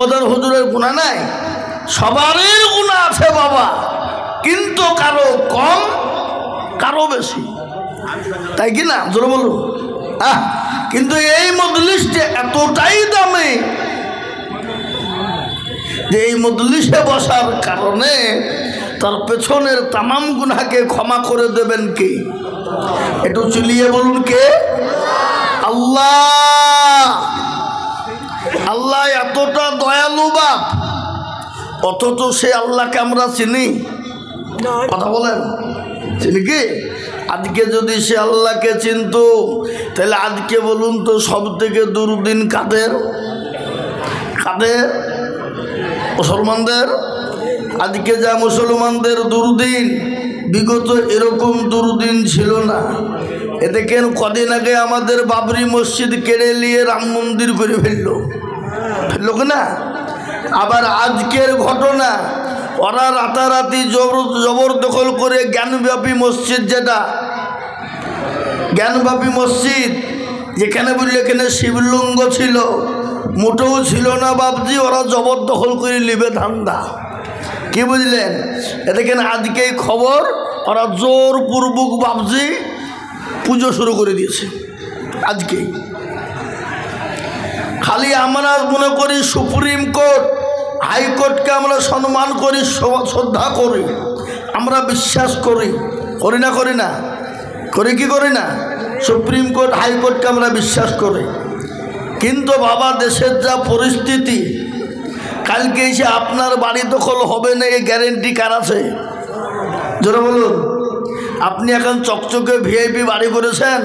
ওদের হুজুরের গুনাহ নাই, সবারই গুনাহ আছে বাবা, কিন্তু কারো কম কারো বেশি, তাই কি না? জোরে বলুন। কিন্তু এই মজলিসটা এতটাই দামি যে এই মজলিসে বসার কারণে তার পেছনের তামাম গুনাহকে ক্ষমা করে দেবেন কে? একটু চিলিয়ে বলুন কে? আল্লাহ। আল্লাহ এতটা দয়ালু বাপ, অথচ সে আল্লাহকে আমরা চিনি? কথা বলেন, চিনি কি? আজকে যদি সে আল্লাহকে চিনত, তাহলে আজকে বলুন তো সব থেকে দুরদিন কাদের? কাদের? মুসলমানদের। আজকে যা মুসলমানদের দুরদিন, বিগত এরকম দুরদিন ছিল না। এ দেখেন কদিন আগে আমাদের বাবরি মসজিদ কেড়ে নিয়ে রাম মন্দির করে ফেললো না? আবার আজকের ঘটনা, ওরা রাতারাতি জবরদখল করে জ্ঞানব্যাপী মসজিদ, যেটা জ্ঞানব্যাপী মসজিদ, যেখানে বললে এখানে শিবলিঙ্গ ছিল, মোটেও ছিল না বাবজি, ওরা জবরদখল করে নিবে ধান্দা। কি বুঝলেন? এ দেখেন আজকেই খবর, ওরা জোরপূর্বক বাবজি পুজো শুরু করে দিয়েছে আজকেই। খালি আমরা মনে করি সুপ্রিম কোর্ট, হাইকোর্টকে আমরা সম্মান করি, শ্রদ্ধা করি, আমরা বিশ্বাস করি, করি না? করি না? করি কি করি না? সুপ্রিম কোর্ট হাইকোর্টকে আমরা বিশ্বাস করি, কিন্তু বাবা দেশের যা পরিস্থিতি, কালকে এসে আপনার বাড়ি দখল হবে না এই গ্যারেন্টি কার আছে? জোরে বলুন। আপনি এখন চকচকে ভিআইপি বাড়ি করেছেন,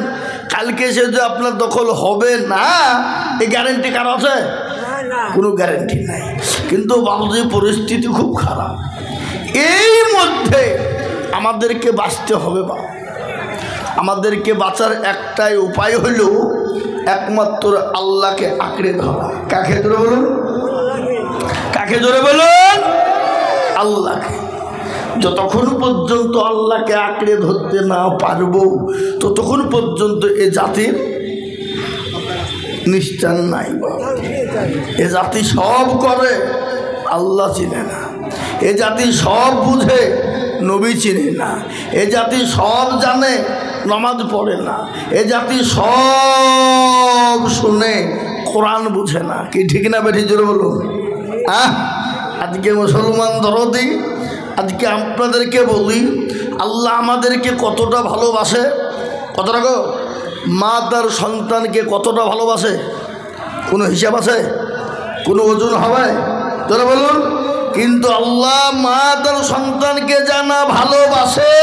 কালকে এসে যে আপনার দখল হবে না এই গ্যারেন্টি কার আছে? কোনো গ্যারেন্টি নাই। কিন্তু বাবুজি পরিস্থিতি খুব খারাপ। এই মধ্যে আমাদেরকে বাঁচতে হবে বা আমাদেরকে বাঁচার একটাই উপায় হইল একমাত্র আল্লাহকে আঁকড়ে ধরা। কাকে জোরে বলুন? কাকে জোরে বলুন? আল্লাহকে। যতক্ষণ পর্যন্ত আল্লাহকে আঁকড়ে ধরতে না পারবো, ততক্ষণ পর্যন্ত এ জাতির নিষ্ঠান নাই। এ জাতি সব করে, আল্লাহ চিনে না। এ জাতি সব বুঝে, নবী চিনে না। এ জাতি সব জানে, নামাজ পড়ে না। এ জাতি সব শুনে, কোরআন বুঝে না। কি ঠিক না বেঠি? জোরে বলুন। আজকে মুসলমান দরদি, আজকে আপনাদেরকে বলি, আল্লাহ আমাদেরকে কতটা ভালোবাসে। কতটা গো? মা তার সন্তানকে কতটা ভালোবাসে, কোনো হিসাব আছে? কোনো ওজন হবে? জোরে বলুন। কিন্তু আল্লাহ মা তার সন্তানকে জানা ভালোবাসে,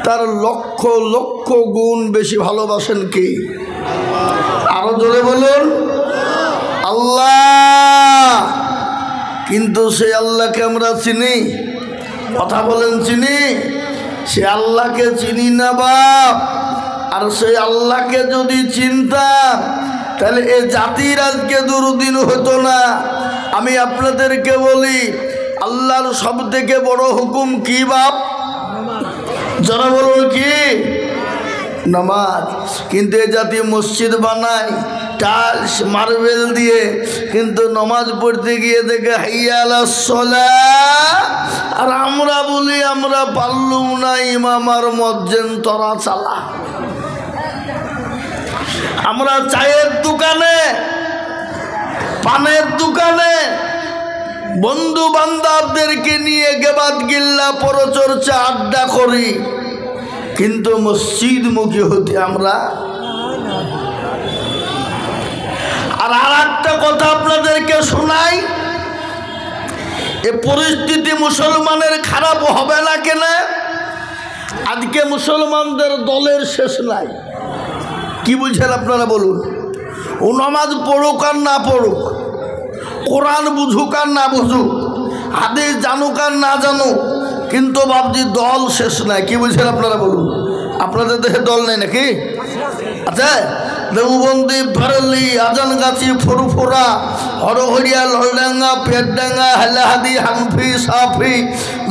তার লক্ষ লক্ষ গুণ বেশি ভালোবাসেন কি? আরো জোরে বলুন, আল্লাহ। কিন্তু সে আল্লাহকে আমরা চিনি? কথা বলেন, চিনি? সে আল্লাহকে চিনি না বাপ। আর সেই আল্লাহকে যদি চিনতাম, তাহলে এ জাতির আজকে দুর্দিন হতো না। আমি আপনাদেরকে বলি, আল্লাহর সব থেকে বড় হুকুম কি বাপ? যারা বলুন কি? নামাজ। কিন্তু এ জাতি মসজিদ বানায় টাইলস মার্বেল দিয়ে, কিন্তু নামাজ পড়তে গিয়ে দেখে হাইয়া আলাস সালাহ, আর আমরা বলি আমরা পারলুম না, ইমাম আর মুয়াজ্জিন তোরা চালা। আমরা চায়ের দোকানে, পানের দোকানে বন্ধু বান্ধবদেরকে নিয়ে গেবাদ গিল্লা পরচর্চা আড্ডা করি, কিন্তু মসজিদ মুখী হতে আমরা। আর একটা কথা আপনাদেরকে শোনাই, এ পরিস্থিতি মুসলমানের খারাপ হবে না কেন? আজকে মুসলমানদের দলের শেষ নাই। কি বুঝছেন আপনারা বলুন? ও নামাজ পড়ুক আর না পড়ুক, কোরআন বুঝুক আর না বুঝুক, হাদিস জানুক আর না জানুক, কিন্তু বাবজি দল শেষ নাই। কি বুঝছেন আপনারা বলুন? আপনাদের দেশে দল নেই নাকি? আচ্ছা, দেওবন্দি, ফেরলি, আজানগাছি, ফুরফুরা, হরহরিয়া, ললডাঙ্গা, পেটডাঙ্গা, হেলাহাদি, হানফি, সাফি,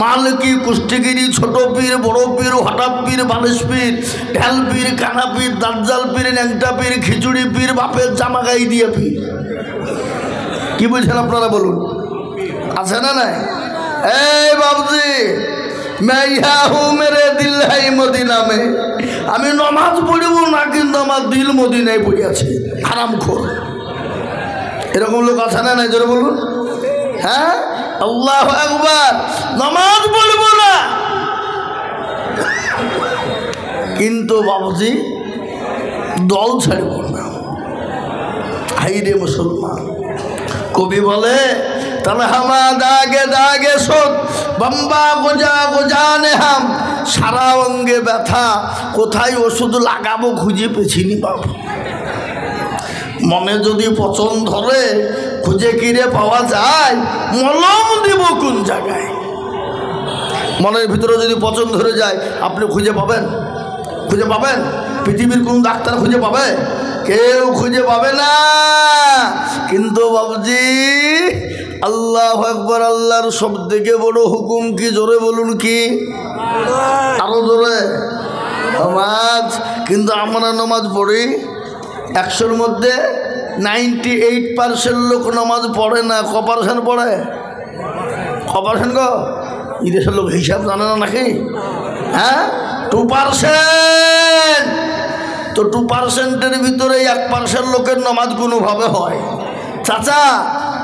মালকি, কুষ্টিগিরি, ছোট পীর, বড় পীর, হঠাৎ পীর, বালিশ পীর, ঢেল পীর, কানা পীর, দাজ্জাল পীর, ন্যাংটা পীর, খিচুড়ি পীর, বাপের জামা গাই দিয়ে পীর। কি বলছেন আপনারা বলুন, আছে না নাই? এই বাবজি, মেরে দিল হাই মদিনা মে, আমি নমাজ পড়ব না কিন্তু আমার দিল মদিনায় পড়ে আছে, হারামখোর। এরকম লোক আছে না নাই? জোরে বলুন। হ্যাঁ, আল্লাহু আকবার, নমাজ পড়ব না কিন্তু বাবুজি দল ছাড়ব না। হাইরে মুসলমান, কবি বলে তাহলে হামা দাগে দাগে সোদ বাম্বা গোজা গোজানে হাম, সারা অঙ্গে ব্যথা, কোথায় ওষুধ লাগাবো খুঁজে পেছিনি বাবু। মনে যদি পছন্দ ধরে খুঁজে কিরে পাওয়া যায়, মলম দিব কোন জায়গায়? মনের ভিতরে যদি পছন্দ ধরে যায় আপনি খুঁজে পাবেন? খুঁজে পাবেন? পৃথিবীর কোন ডাক্তার খুঁজে পাবে? কেউ খুঁজে পাবে না। কিন্তু বাবুজি আল্লাহু আকবার, আল্লাহর সব থেকে বড় হুকুম কি? জোরে বলুন কি? আরো জোরে। নামাজ। কিন্তু আমরা নামাজ পড়ি, 100-র মধ্যে 98% লোক নামাজ পড়ে না। ক% পড়ে? ক% গো? এই দেশের লোক হিসাব জানে না নাকি? হ্যাঁ, 2%। তো 2%-এর ভিতরে 1% লোকের নামাজ কোনোভাবে হয়। চাচা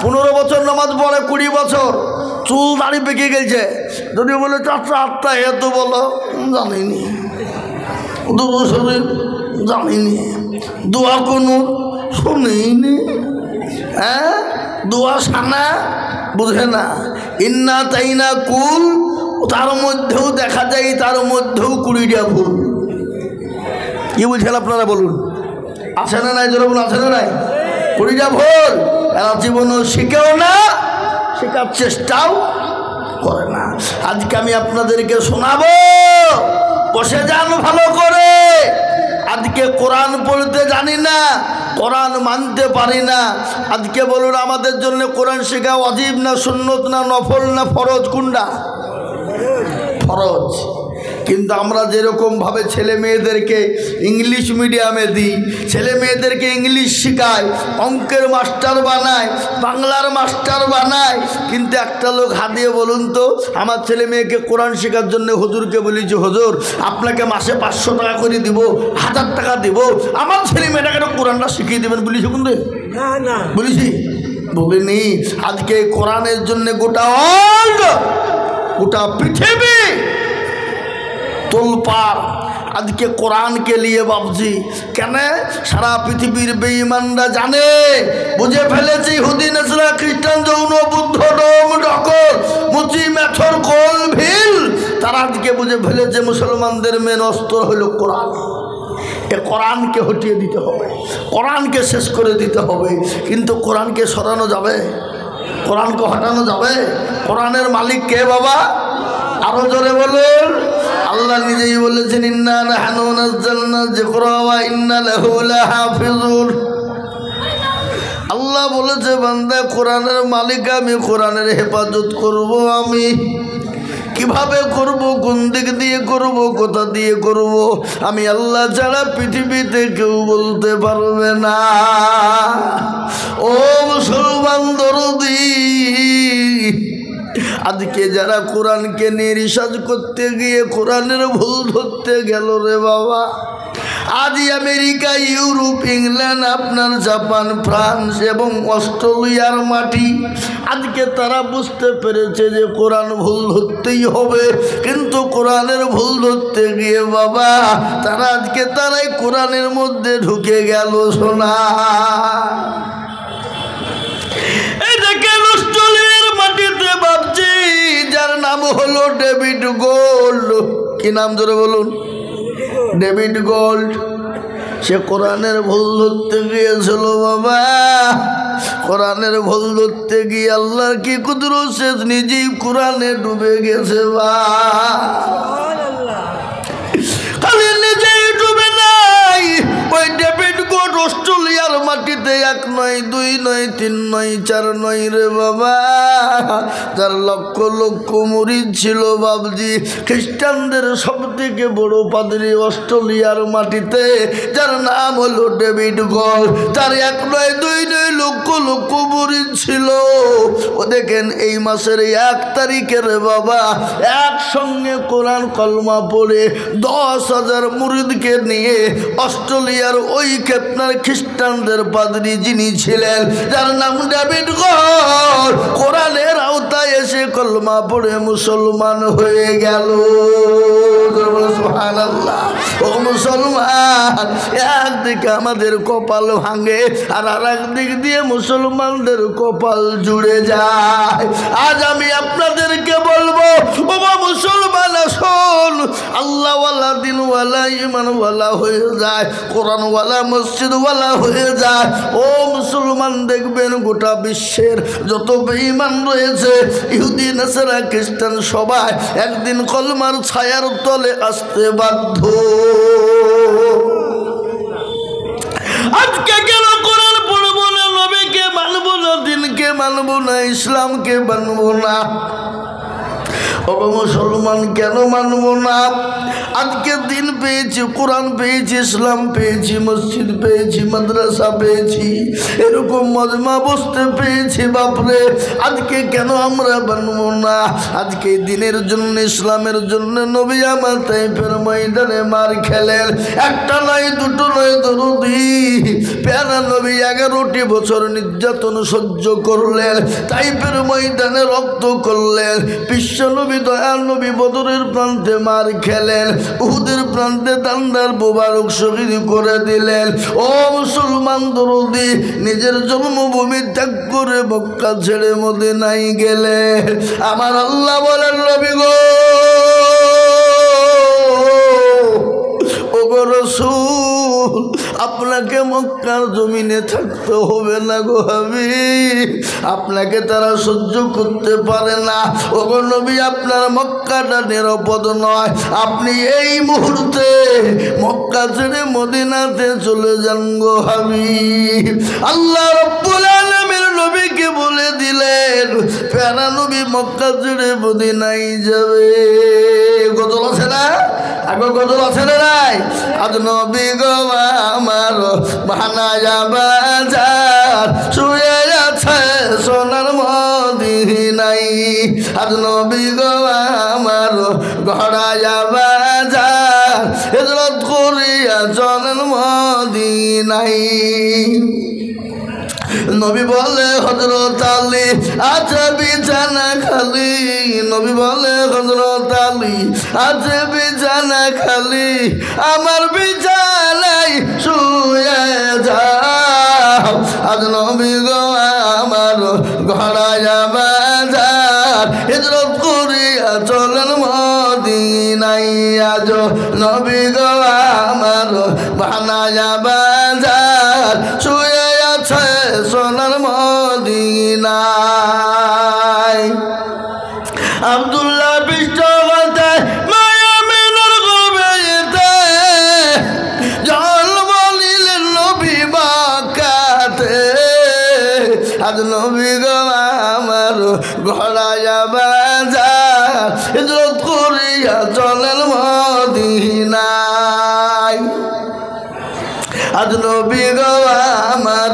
15 বছর নামাজ পড়ে, 20 বছর চুল দাড়ি পেকে গেছে, যদি বলে চাচা আত্মা এত বলো, জানিনি, জানিনি, দোয়া কোনো শুনিনি। হ্যাঁ, দোয়া সানা বুঝে না, ইন্না তাইনা কুল, তার মধ্যেও দেখা যায় তার মধ্যেও 20টা ভুল। কি বুঝছেন আপনারা বলুন? আছে না নাই? জোরে বলুন, আছে না নাই? 20টা ভুল। এরা জীবনও শিখেও না, শেখার চেষ্টাও করে না। আজকে আমি আপনাদেরকে শোনাবো, বসে যান ভালো করে। আজকে কোরআন পড়তে জানি না, কোরআন মানতে পারি না। আজকে বলুন আমাদের জন্য কোরআন শেখা ওয়াজিব না সুন্নত না নফল না ফরজ? কোনটা? ফরজ। কিন্তু আমরা যেরকমভাবে ছেলে মেয়েদেরকে ইংলিশ মিডিয়ামে দিই, ছেলে মেয়েদেরকে ইংলিশ শেখায়, অঙ্কের মাস্টার বানায়, বাংলার মাস্টার বানায়, কিন্তু একটা লোক হাত দিয়ে বলুন তো, আমার ছেলে মেয়েকে কোরআন শেখার জন্য হুজুরকে বলেছি, হুজুর আপনাকে মাসে 500 টাকা করে দিব, 1000 টাকা দিব, আমার ছেলে মেয়েটাকে কোরআনটা শিখিয়ে দেবেন বলেছি? কিন্তু না বলেছি? বলিনি। আজকে কোরআনের জন্য গোটা গোটা পৃথিবী তোলপাড়। আজকে কোরআনকে নিয়ে বাবজি কেন সারা পৃথিবীর বেঈমানরা জানে, বুঝে ফেলেছে, ইহুদি নাসরা খ্রিস্টান যৌন বুদ্ধ ডোম ডকর মুচি মেথর কোল ভিল, তারা আজকে বুঝে ফেলেছে মুসলমানদের মেন অস্ত্র হলো কোরআন। এ কোরআনকে হটিয়ে দিতে হবে, কোরআনকে শেষ করে দিতে হবে। কিন্তু কোরআনকে সরানো যাবে? কোরআনকে হটানো যাবে? কোরআনের মালিক কে বাবা? আরো জোরে বলুন। আল্লাহ নিজেই বলেছেন, ইন্না নাহনু নাযালনা যিকরা ওয়া ইন্না লাহু লাহাফিজুন। আল্লাহ বলেছে, বান্দা কোরআনের মালিক আমি, কোরআনের হেফাজত করব আমি। কিভাবে করব, কোন দিক দিয়ে করব, কোথা দিয়ে করব, আমি আল্লাহ ছাড়া পৃথিবীতে কেউ বলতে পারবে না। ও মুসলমান দরদি, আজকে যারা কোরআনকে নিয়ে রিসার্চ করতে গিয়ে কোরআনের ভুল ধরতে গেল রে বাবা, আজ আমেরিকা, ইউরোপ, ইংল্যান্ড, আপনার জাপান, ফ্রান্স এবং অস্ট্রেলিয়ার মাটি, আজকে তারা বুঝতে পেরেছে যে কোরআন ভুল ধরতেই হবে। কিন্তু কোরআনের ভুল ধরতে গিয়ে বাবা তারা আজকে তারাই কোরআনের মধ্যে ঢুকে গেল। শোনা অস্ট্রেলিয়ার মাটিতে ভাবছি যার নাম হলো ডেভিড গোল্ড। কি নাম জোরে বলুন? David gold. সে কোরআনের ভুল ধরতে গিয়েছিল বাবা, কোরআনের ভুল ধরতে গিয়ে আল্লাহর কি কুদরত, সে নিজেই কোরআনে ডুবে গেছে। বা খালি নিজেই ডুবে নাই, ওই ডেভিড গোল্ড অস্ট্রেলিয়ার মাটিতে 1 নয় 2 নয় 3 নয় 4 নয় রে বাবা, 4 লক্ষ লক্ষ মুরিদ ছিল বাবজি। খ্রিস্টানদের সবথেকে বড় পাদ্রী অস্ট্রেলিয়ার মাটিতে, যার নাম হলো ডেভিড গল। তার 1 নয় 2 নয় লক্ষ লক্ষ মুরিদ ছিল। ও দেখেন এই মাসের 1 তারিখের বাবা একসঙ্গে কোরআন কলমা পড়ে 10,000 মুরিদকে নিয়ে অস্ট্রেলিয়ার ওই আপনার খ্রিস্টানদের পাদ্রী যিনি ছিলেন, যার নাম ডেভিড গল, কোরআনের আওতায় এসে কলমা পড়ে মুসলমান হয়ে গেল। সুবহানাল্লাহ। ও মুসলমান, একদিকে আমাদের কপাল ভাঙে আর আরেকদিক দিয়ে মুসলমানদের কপাল জুড়ে যায়। আজ আমি আপনাদেরকে বলবো, ও মুসলমান শোন, আল্লাহওয়ালা দিনওয়ালা ইমানওয়ালা হয়ে যায়, কোরআনওয়ালা মসজিদওয়ালা হয়ে যায়। ও মুসলমান দেখবেন গোটা বিশ্বের যত বেঈমান রয়েছে, ইহুদি নাসারা খ্রিস্টান, সবাই একদিন কলমার ছায়ার তলে আসতে বাধ্য। আজকে কেন কোরআন পড়বো না, নবীকে মানবো না, দিনকে মানবো না, ইসলামকে মানবো না? ও মুসলমান কেন মানবো না? আজকে দিন পেয়েছি, কোরআন পেয়েছি, ইসলাম পেয়েছি, মসজিদ পেয়েছি, মাদ্রাসা পেয়েছি, এরকম মজমা বসতে পেয়েছি, বাপরে আজকে কেন আমরা মানবো না? আজকে দিনের জন্য, ইসলামের জন্য নবী আমার তাইফের ময়দানে মার খেলেন। 1টা নয় 2টো নয় দরুদি প্যারা নবী 11টি বছর নির্যাতন সহ্য করলেন, তাইফের ময়দানে রক্ত করলেন। বিশ্ব নবী দয়াল নবী বদরের প্রান্তে মার খেলেন, উহুদের প্রান্তে দান্দার মোবারক শহীদ করে দিলেন। ও মুসলমান দরদি, নিজের জন্মভূমি ত্যাগ করে মক্কা ছেড়ে মদিনায় গেলেন। আমার আল্লাহ বলেন, নবী গো, ও গো রাসূল, আপনাকে মক্কার জমিনে থাকতে হবে না গো হাবিব, আপনাকে তারা সহ্য করতে পারে না। ও গো নবী, আপনার মক্কাটা নিরাপদ নয়, আপনি এই মুহূর্তে মক্কা ছেড়ে মদিনাতে চলে যান গো হাবিব। আল্লাহ রাব্বুল আলামিন নবীকে বলে দিলেন, প্যারা নবী মক্কা ছেড়ে মদিনায় যাবে। গজল আছে না? আগে গজল আছে না নাই? আজ নবী গো আমার বানায়া বাজার শুয়ে আছে সোনার মদিনায়, আজ নবী গো আমার গড়ায়া বাজার হিজরত করিয়া চলেন মদিনায়। নবী বলে হযরত আলী আছে বিছানা খালি, নবী বলে হযরত আলী আছে বিছানা খালি, আমার বিছানায় শুয়ে যাও। আজ নবী গো আমার ঘরায়া বাজার হিজরত করিয়া চলেন মদিনায়, আজ নবী গো আমার বানায়া বাজার শুয়ে আছে সোনার মদিনায়। আব্দুল্লাহ পৃষ্ঠপথে মায়ামিনের গর্ভেতে জন্ম নিলেন নবী মক্কাতে, আজ নবী গো আমার ঘরায়া বাজার হিজরত করিয়া চলেন মদিনায়। আজ নবী গো আমার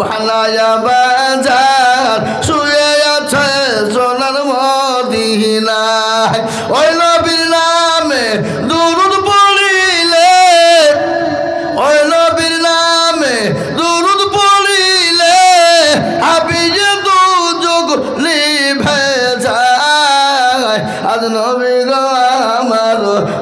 বানায়া বাজার শুয়ে আছে সোনার মদিনায়। ওই নবীর নামে দুরূদ পড়িলে, ওই নবীর নামে দুরূদ পড়িলে হাবিজে দুযোগ নিভে যায়। আজ নবী গো আমার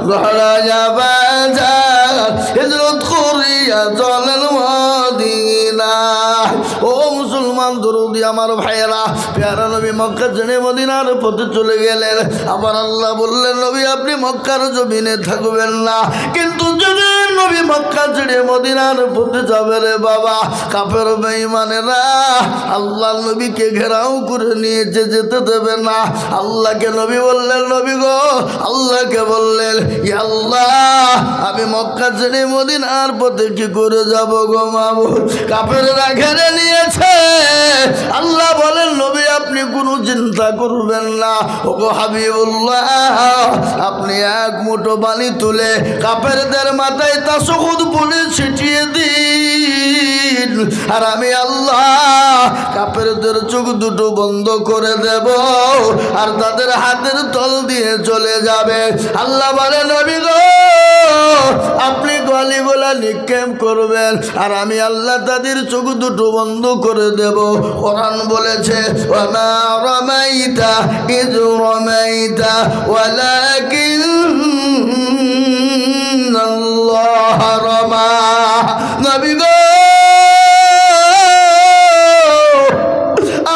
ঘরায়া বাজার হিজরত করিয়া চলেন মদিনায়। ও মুসলমান দরদি আমার ভাইয়েরা, পেয়ারা নবী মক্কা ছেড়ে মদিনার পথে চলে গেলেন। আবার আল্লাহ বললেন, নবী আপনি মক্কার জমিনে থাকবেন না। কিন্তু যদি নবী মক্কা ছেড়ে মদিনার পথে যাবে রে বাবা, কাফের বেঈমানেরা আল্লাহ নবীকে ঘেরাও করে নিয়েছে, যেতে দেবে না। আল্লাহকে নবী বললেন, নবী গো, আল্লাহকে বললেন, ইয়া আল্লাহ আমি মক্কা ছেড়ে মদিনার পথে কি করে যাব গো মাবুদ, কাফেররা ঘিরে নিয়েছে। আল্লাহ বলেন, নবী আপনি কোনো চিন্তা করবেন না। ওগো হাবিবুল্লাহ আপনি এক মুঠো বালি তুলে কাফেরদের মাথায় তাসহুদ বলে ছিটিয়ে দিন, আর আমি আল্লাহ কাফেরদের চোখ দুটো বন্ধ করে দেব, আর তাদের হাতের তল দিয়ে চলে যাবে। আল্লাহ বলে, নবী গো আপনি গলিগুলা নিক্ষেপ করবেন, আর আমি আল্লাহ তাদের চোখ দুটো বন্ধ করে দেব। কোরআন বলেছে, ওয়ামা রামাইতা ইয রামাইতা ওয়ালাকিন্নাল্লাহ রামা। নবী গো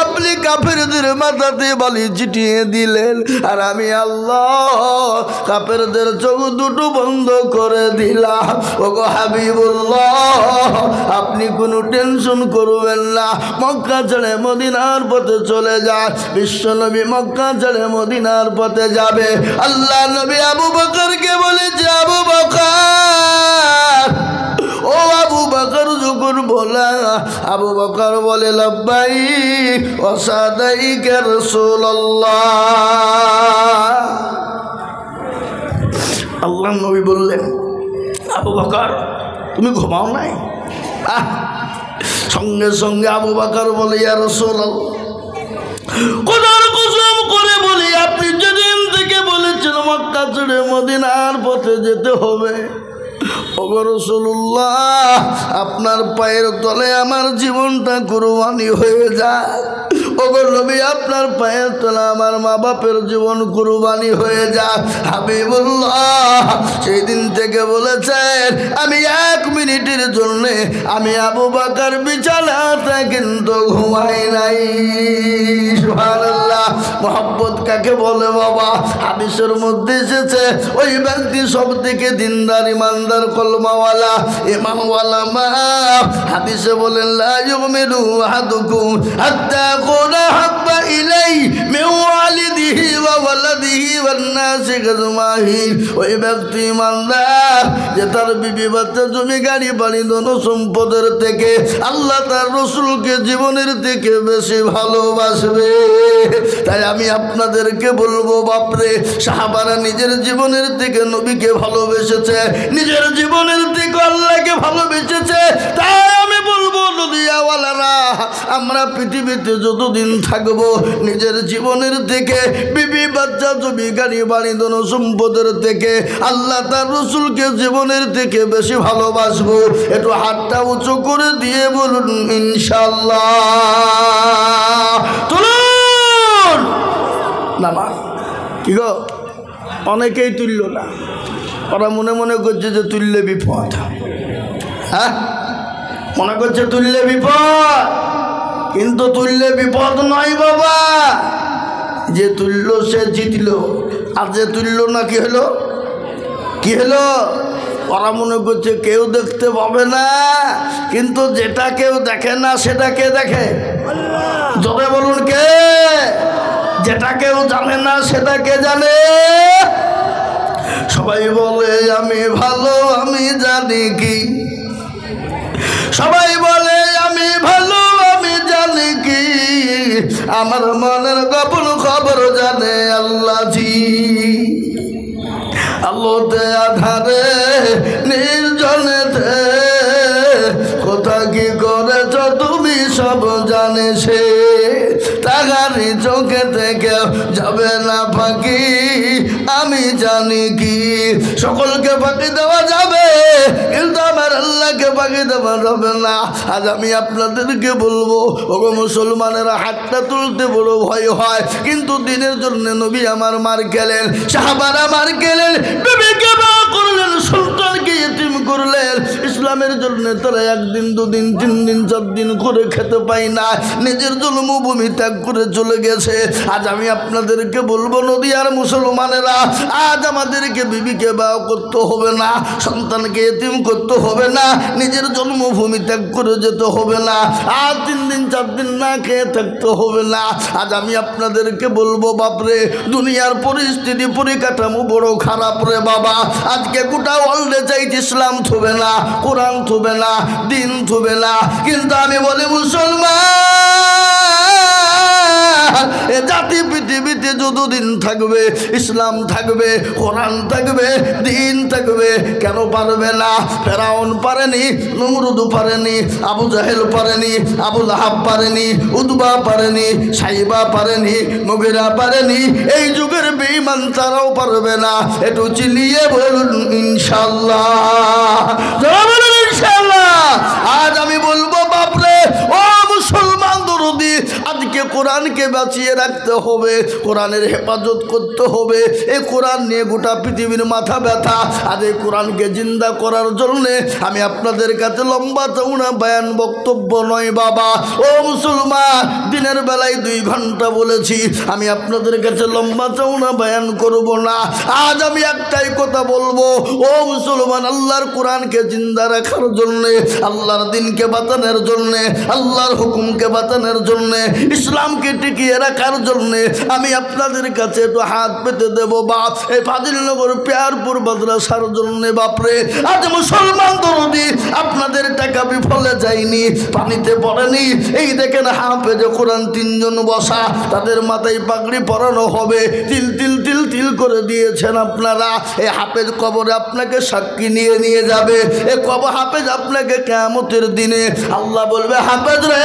আপনি কাফেরদের মাথাতে বালি ছিটিয়ে দিলেন, আর আমি আল্লাহ কাফেরদের চোখ দুটো বন্ধ করে দিলাম। ওগো হাবিবুল্লাহ আপনি কোনো টেনশন করবেন না, মক্কা ছেড়ে মদিনার পথে চলে যান। বিশ্বনবী মক্কা ছেড়ে মদিনার পথে যাবে। আল্লাহ নবী আবু বকরকে বলেছে, আবু বকর, ও আবু বকর যখন বলা, আবু বকর বলে, লব্বাইক ওয়া সাদাইক ইয়া রাসূলুল্লাহ। আল্লাহ নবী বললেন, আবু বকর তুমি ঘুমাও নাই? সঙ্গে সঙ্গে আবু বকর বলে, ইয়া রাসূলুল্লাহ খোদার কসম করে বলি, আপনি যেদিন থেকে বলেছেন মক্কা ছেড়ে মদিনার পথে যেতে হবে, ওগো রাসূলুল্লাহ আপনার পায়ের তলে আমার জীবনটা কুরবানি হয়ে যায়। ওগো নবী আপনার পায়ের তলে আমার মা বাপের জীবন কুরবানি হয়ে যায়। হাবিবুল্লাহ সেই দিন থেকে বলেছেন, আমি এক মিনিটের জন্য আমি আবু বকর বিছানাতে কিন্তু ঘুমাই নাই। সুবহানাল্লাহ। মোহাব্বত কাকে বলে বাবা? হাদিসের মধ্যে এসেছে, ওই ব্যক্তি সব থেকে দিনদার ইমানদার কলমাওয়ালা ইমানওয়ালা মা। হাদিসে বলেন, লা ইউমিনু আহাদুকুম হাত্তা কুনা হাব্বা ইলাই মিন ওয়ালিদিহি ওয়া ওয়ালাদিহি ওয়ান নাসি আজমাইন। ওই ব্যক্তি ইমানদার যে তার বিবি বাচ্চা জমি গাড়ি বাড়ি ধন সম্পদের থেকে আল্লাহ তার রাসূলকে জীবনের থেকে বেশি ভালোবাসবে। তাই আমি আপনাদেরকে বলবো, বাপরে সাহাবারা নিজের জীবনের থেকে নবীকে ভালোবেসেছে, নিজের জীবনের থেকে আল্লাহকে ভালোবেসেছে। তাই আমি বলবো, নদিয়াওয়ালারা আমরা পৃথিবীতে যতদিন থাকবো নিজের জীবনের থেকে বিবি বাচ্চা জমি গাড়ি বাড়ি ধন সম্পদের থেকে আল্লাহ তার রাসূলকে জীবনের থেকে বেশি ভালোবাসবো। একটু হাতটা উঁচু করে দিয়ে বলুন ইনশাআল্লাহ। তুলুন না মা, কি গো অনেকেই তুলল না, ওরা মনে মনে করছে যে তুললে বিপদ। হ্যাঁ মনে করছে তুললে বিপদ, কিন্তু তুললে বিপদ নয় বাবা। যে তুলল সে জিতল, আর যে তুলল না কি হলো? কি হলো? ওরা মনে করছে কেউ দেখতে পাবে না, কিন্তু যেটা কেউ দেখে না সেটা কে দেখে? জোরে বলুন কে? যেটা কেউ জানে না সেটা কে জানে? সবাই বলে আমি ভালো, আমি জানি কি? সবাই বলে আমি ভালো, আমি জানি কি? আমার মনের গোপন খবর জানে আল্লাহ জি। আলোতে আধারে নির্জনেতে কোথা কি করেছ তুমি সব জানে সে। তাগারি চোখে থেকে যাবে না ফাঁকি, আমি জানি কি? সকলকে ফাঁকি দেওয়া যাবে, কিন্তু আমার আল্লাহকে ফাঁকি দেওয়া যাবে না। আজ আমি আপনাদেরকে বলবো, ওগো মুসলমানেরা হাতটা তুলতে বড় ভয় হয়, কিন্তু দিনের জন্য নবী আমার মার গেলেন, সাহাবারা মার গেলেন, বিবিকে মা করলেন, সন্তানকে ইতিম করলেন ইসলামের জন্য তারা 1 দিন 2 দিন 3 দিন 4 দিন করে খেতে পায় না, নিজের জন্মভূমি ত্যাগ করে চলে গেছে। আজ আমি আপনাদেরকে বলবো নদিয়ার মুসলমানেরা, আজ আমাদেরকে বিবিকে বিবাহ করতে হবে না, সন্তানকে এতিম করতে হবে না, নিজের জন্মভূমি ত্যাগ করে যেতে হবে না, আর 3 দিন 4 দিন না খেয়ে থাকতে হবে না। আজ আমি আপনাদেরকে বলবো বাপরে, দুনিয়ার পরিস্থিতি পরিকাঠামো বড় খারাপ রে বাবা। আজকে গোটা ওয়ার্ল্ডে চাইতে ইসলাম থবে না, কোরআন থবে না, দিন থবে না, কিন্তু আমি বলি মুসলমান এ জাতি পৃথিবীতে যতদিন থাকবে ইসলাম থাকবে, কোরআন থাকবে, দিন থাকবে। কেন পারবে না? ফেরাউন পারেনি, নমরুদ পারেনি, আবু জাহেল পারেনি, আবু লাহাব পারেনি, উতবা পারেনি, সাইবা পারেনি, মুগিরা পারেনি, এই যুগের বেঈমান তারাও পারবে না। একটু চিলিয়ে বলুন ইনশাআল্লাহ, বলুন ইনশাআল্লাহ। আজ আমি বলবো বাপরে ও মুসলমান দরদি, আজকে কোরআনকে বাঁচিয়ে রাখতে হবে, কোরআনের হেফাজত করতে হবে। এই কোরআন নিয়ে গোটা পৃথিবীর মাথা ব্যথা। আজ এই কোরআনকে জিন্দা করার জন্যে আমি আপনাদের কাছে লম্বা চৌড়া বয়ান বক্তব্য নয় বাবা। ও মুসলমান, দিনের বেলায় 2 ঘন্টা বলেছি, আমি আপনাদের কাছে লম্বা চৌড়া বয়ান করব না। আজ আমি একটাই কথা বলবো, ও মুসলমান, আল্লাহর কোরআনকে জিন্দা রাখার জন্যে, আল্লাহর দিনকে বাঁচানোর জন্যে, আল্লাহর হুকুমকে বাঁচানোর জন্যে, ইসলামকে টিকিয়ে রাখার জন্যে আমি আপনাদের কাছে একটু হাত পেতে দেবো বাপ। এই ফাজিলনগর পেয়ারপুর মাদ্রাসার জন্যে বাপরে, আজ মুসলমান দরদি আপনাদের টাকা বিফলে যায়নি, পানিতে পড়েনি। এই দেখেন হাফেজে কোরআন 3 জন বসা, তাদের মাথায় পাগড়ি পরানো হবে, তিল তিল তিল তিল করে দিয়েছেন আপনারা। এই হাফেজ কবরে আপনাকে সাক্ষী নিয়ে নিয়ে যাবে। এই কবর হাফেজ আপনাকে কিয়ামতের দিনে আল্লাহ বলবে, হাফেজ রে,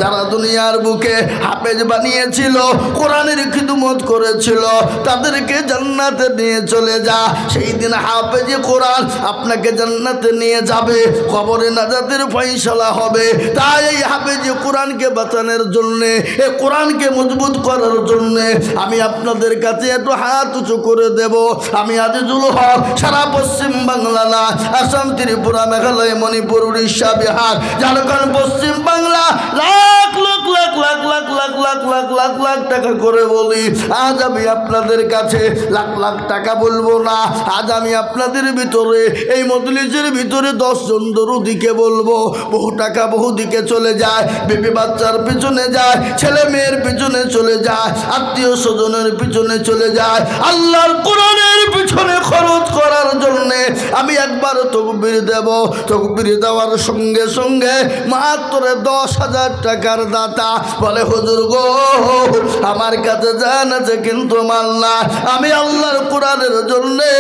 যারা দুনিয়ার বুকে হাফেজ বানিয়েছিল, কোরআনের খিদমত করেছিল, তাদেরকে জান্নাতে নিয়ে চলে যা। সেই দিন হাফেজ কোরআন আপনাকে জান্নাতে নিয়ে যাবে, কবরে নাজাতের ফয়সালা হবে। তাই এই হাফেজ কোরআনকে বাঁচানোর জন্যে, এই কোরআনকে মজবুত করার জন্যে আমি আপনাদের কাছে একটু হাত উঁচু করে দেব। আমি আজিজুল হক, সারা পশ্চিম বাংলা না, আসাম, ত্রিপুরা, মেঘালয়, মণিপুর, উড়িষ্যা, বিহার, ঝাড়খণ্ড, পশ্চিম বাংলা লাখ লাখ লাখ লাখ লাখ লাখ লাখ লাখ লাখ লাখ টাকা করে বলি। আজ আমি আপনাদের কাছে লাখ লাখ টাকা বলবো না, আজ আমি আপনাদের ভিতরে, এই মজলিসের ভিতরে 10 জন দরুদিকে বলবো। বহু টাকা বহু দিকে চলে যায়, বেবি বাচ্চার পিছনে যায়, ছেলে মেয়ের পিছনে চলে যায়, আত্মীয় স্বজনের পিছনে চলে যায়, আল্লাহর কোরআনের পিছনে খরচ করার জন্যে আমি একবার তকবীর দেব। তকবীর দেওয়ার সঙ্গে সঙ্গে মাত্র 10,000 টাকার দাতা বলে, হুজুর গো, আমার কাছে জান আছে কিন্তু মাল না, আমি আল্লাহর কোরআনের জন্যে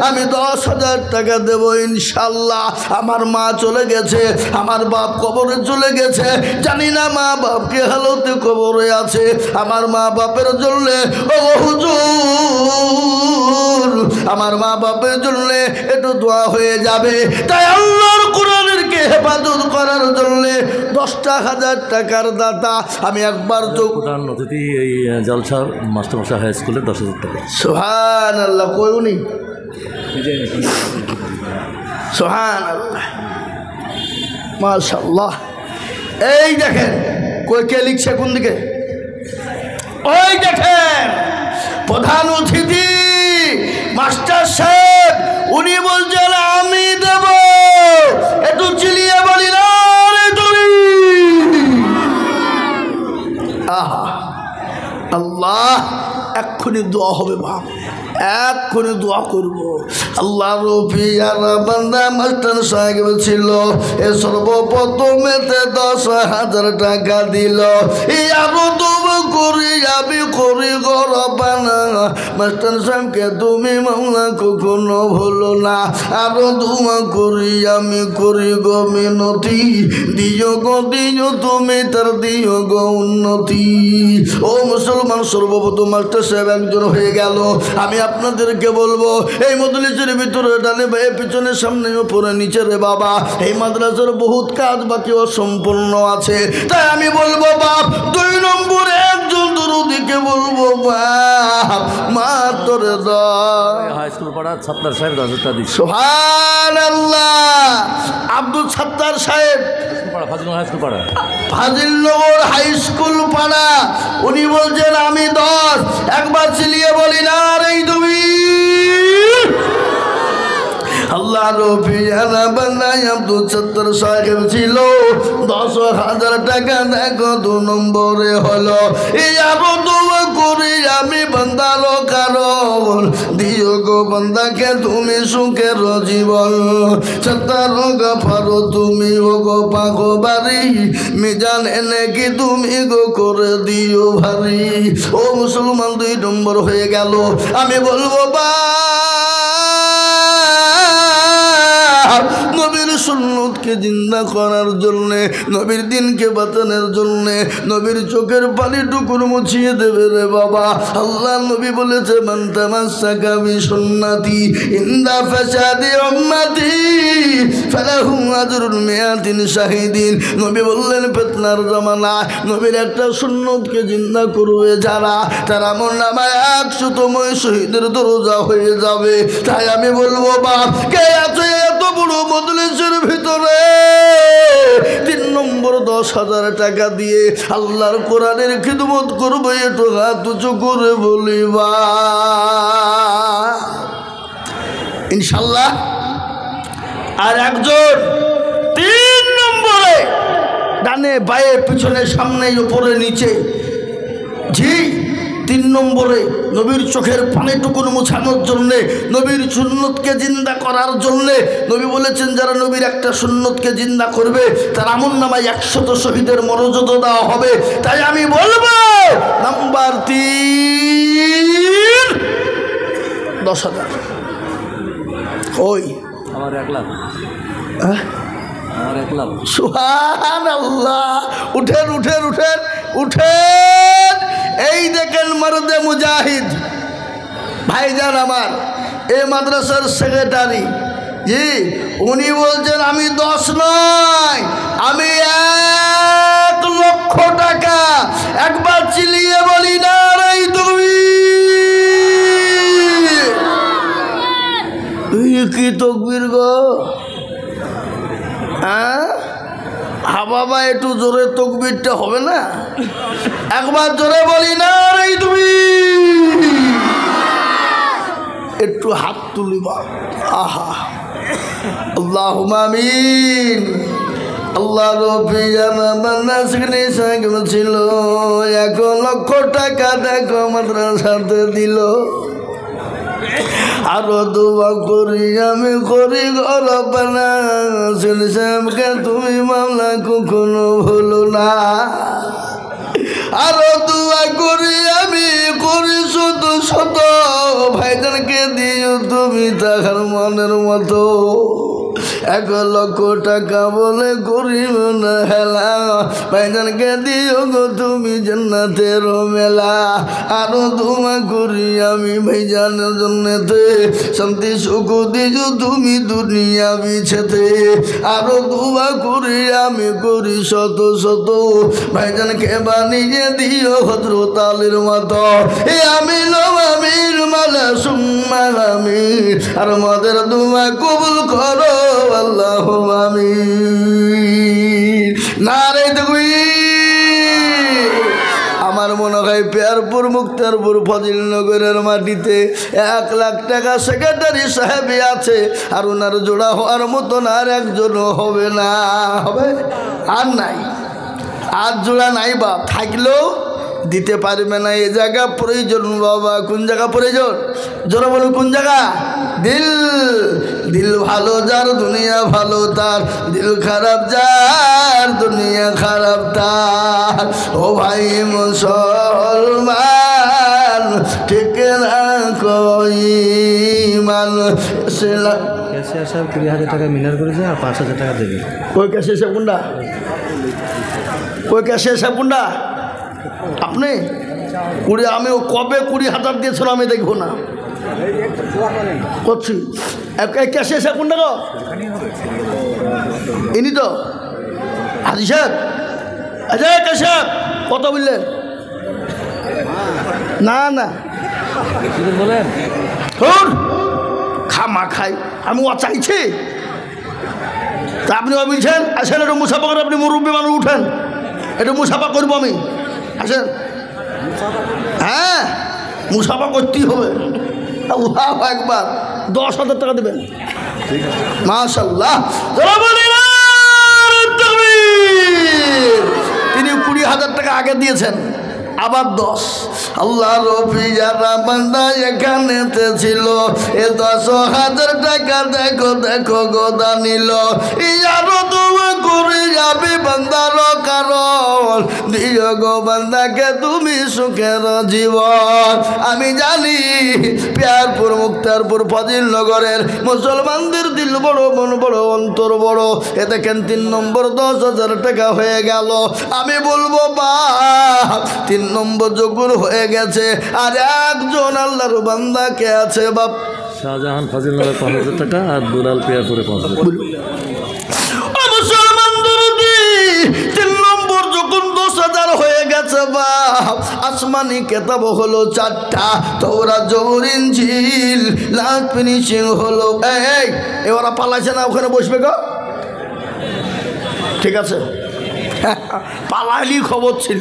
আমি 10,000 টাকা দেব ইনশাল্লাহ। আমার মা চলে গেছে, আমার বাপ কবরে চলে গেছে, জানি না মা বাপ কে হালতে কবরে আছে। আমার মা বাপের জন্যে, ও হুজুর, আমার মা বাপের জন্যে একটু দোয়া হয়ে যাবে। তাই আল্লাহর কোরআনের হেফাজত করার জন্য 10,000 টাকার দাতা আমি একবার তো প্রধান অতিথি এই জলসার মাস্টারমশাই হাই স্কুলে 10,000 টাকা। সুবহানাল্লাহ, কই উনি? সুবহানাল্লাহ, মাশাআল্লাহ। এই দেখেন কই কে লিখছে, কোন দিকে? ওই দেখেন প্রধান অতিথি মাস্টার সাহেব, উনি বলছেন আমি দেব। একটু চিলিয়ে বলি না রে তুমি। আহা, আল্লাহ, এক্ষুনি দোয়া হবে বাপ, এক্ষুনি দোয়া করব। আল্লাহ রফিয়ার বান্দা মাস্টার সাহেব ছিল, এ সর্বপ্রথমেতে 10,000 টাকা দিল। আরো দোয়া করি আমি করি গরবানা, মাস্টার সাহেবকে তুমি মাওলা কখনো ভুলো না। আরো দোয়া করি আমি করি গো মিনতি, দিও গো দিও তুমি তার দিও গো উন্নতি। ও মুসলমান, সর্বপ্রথম মাস্টার সাহেব একজন হয়ে গেল। আমি আপনাদেরকে বলবো, এই মজলিসের ভিতরে ডানে ভাই পিছনে সামনে উপরে নিচে রে বাবা, এই মাদ্রাসার বহুত কাজ বাকি অসম্পূর্ণ আছে। তাই আমি বলবো বাপ, 2 নম্বরে একজন দরুদিকে বলবো মা তোর হাই স্কুল পাড়া ছাত্র সাহেব 10,000 টাকা দিচ্ছে। সুবহানাল্লাহ। আব্দুল সত্তার সাহেব ফাজিল হাই স্কুল পাড়া, ফাজিলনগর হাই স্কুল পাড়া, উনি বলছেন আমি 10। একবার চিলিয়ে বলি না রে তুমি। আল্লাহ রফিয়ানা বান্দায় আব্দুল সত্তার সাহেব ছিল 10,000 টাকা। দেখো 2 নম্বরে হলো এই আরো দোয়া করি আমি বান্দার কারণ দিও গো বান্দাকে তুমি সুখের জীবন। সত্তার গাফারো তুমি ও গো পাগো বাড়ি মিজান এনে কি তুমি গো করে দিও ভারী। ও মুসলমান 2 নম্বর হয়ে গেল। আমি বলবো নবীর সুন্নতকে জিন্দা করার জন্যে, নবীর দিনকে বাঁচানোর জন্যে, নবীর চোখের পানিটুকুর মুছিয়ে দেবে রে বাবা। আল্লাহ নবী বলেছে মান তামাসসাকা বিসুন্নতি ইনদা ফাসাদি উম্মতি ফালাহু আজরুন মিয়াতিন শাহিদিন। নবী বললেন ফিতনার জামানা নবীর একটা সুন্নতকে জিন্দা করবে যারা, তারা আমলনামায় 100তম শহীদের দরজা হয়ে যাবে। তাই আমি বলবো বাপ কে আছে এত বড় মজলিসের ভিতরে 3 নম্বর 10,000 টাকা দিয়ে আল্লাহর কোরআনের খিদমত করবো, একটু হাত উঁচু করে বলিবা ইনশাল্লাহ। আর একজন 3 নম্বরে ডানে বায়ে পিছনে সামনে উপরে নিচে, জি 3 নম্বরে নবীর চোখের পানিটুকুন মোছানোর জন্যে, নবীর সুন্নতকে জিন্দা করার জন্যে। নবী বলেছেন যারা নবীর একটা সুন্নতকে জিন্দা করবে তার আমলনামায় 100 শহীদের মর্যাদা দেওয়া হবে। তাই আমি বলবো নাম্বার 3 10,000। ওই আমার 1 লাখ, আমার 1 লাখ। সুবহানাল্লাহ। উঠেন উঠেন উঠেন উঠেন। এই দেখেন মর্দে মুজাহিদ ভাইজান আমার, এই মাদ্রাসার সেক্রেটারি, জি উনি বলছেন আমি 10 নয় আমি 1 লক্ষ টাকা। একবার চিলিয়ে বলি না রে তুমি। কি তকবীর গো, হ্যাঁ বাবা একটু জোরে তকবীরটা হবে না? একবার জোরে বলি না রে তুমি। একটু হাত তুলিবা। আহা আল্লাহুম্মা আমিন। আল্লাহ রফিয়ানা বান্দা সেখানে সাহেব ছিল 1 লক্ষ টাকা দেখো মাদ্রাসাতে দিল। আরো দোয়া করি আমি করি গরবানা সাহেবকে তুমি মামলা কখনো ভুলো না। আরো দোয়া করি আমি করি শত শত ভাইজানকে দিও তুমি তাহার মনের মতো। 1 লক্ষ টাকা বলে করিব না হেলা, ভাইজানকে দিও গো তুমি জান্নাতের মেলা। আরো দোয়া করি আমি ভাইজানের জন্যতে শান্তি সুখ দিও তুমি দুনিয়া বিছেতে। আরো দোয়া করি আমি করি শত শত ভাইজানকে বানিয়ে দিও হযরত আলীর মতো। এ আমিন আমিন মালা সুম্মা আমিন। আর আমাদের দোয়া কবুল করো আল্লাহুম্মা আমিন। নারে তাকবীর। আমার মনে হয় পেয়ারপুর মুক্তারপুর ফজিলনগরের মাটিতে 1 লাখ টাকা সেক্রেটারি সাহেব আছে, আর ওনার জোড়া হওয়ার মতন আর একজনও হবে না। হবে আর নাই, আর জোড়া নাই বাপ, থাকলেও দিতে পারবে না। এই জায়গা প্রয়োজন বাবা। কোন জায়গা প্রয়োজন? জোরে বলুন কোন জায়গা? দিল। দিল ভালো যার দুনিয়া ভালো তার, দিল খারাপ যার দুনিয়া খারাপ তার। ও ভাই মুসলমান ঠিক রাখো ঈমান। ক্যাশিয়ার সাহেব 20,000 টাকা মিনার করেছে আর 5,000 টাকা দেবে। ওই ক্যাশিয়ার সাহেব কোনটা? ওই ক্যাশিয়ার সাহেব কোনটা? আপনি 20 আমি কবে 20,000 দিয়েছিল আমি দেখবো না করছি। ক্যাশে সাহেব কোনটা গো? ইনি তো হাজি সাহেব। আচ্ছা ক্যাশে কত বললেন? না না বলেন খামা খাই আমি ও চাইছি তা আপনি বলছেন আসেন একটু মুসাফা করে আপনি মুরব্বী মানুষ উঠেন একটু মুসাফা করবো আমি আসেন হ্যাঁ মুসাফা করতেই হবে একবার 10,000 টাকা দেবেন মাশাআল্লাহ তিনি 20,000 টাকা আগে দিয়েছেন আবার 10 আল্লাহ রবি যারা বান্দা এখানেতে ছিল এ 10,000 টাকা দেখো দেখো গোদা নিল ইয়ারো তোমা করে যাবে বান্দার কারণ দিও গো বান্দাকে তুমি সুখের জীবন আমি জানি পিয়ারপুর মুক্তারপুর ফজিলনগরের মুসলমানদের দিল বড় মন বড় অন্তর বড় এ দেখেন 3 নম্বর 10,000 টাকা হয়ে গেল আমি বলবো বাপ 3 নম্বর যখন হয়ে গেছে আর একজন আল্লাহর বান্দা কে আছে বাপ শাহজাহান ফজিলনগর 5,000 টাকা আর দুলাল পিয়ারপুরে 5,000 3 নম্বর যখন 10,000 হয়ে গেছে বাপ আসমানি কেতাব হলো 4টা তওরাত জবুর ইনজিল লাস্ট ফিনিশিং হলো এই এবারে পালাইছে না ওখানে বসবে গো ঠিক আছে পালাইলি খবর ছিল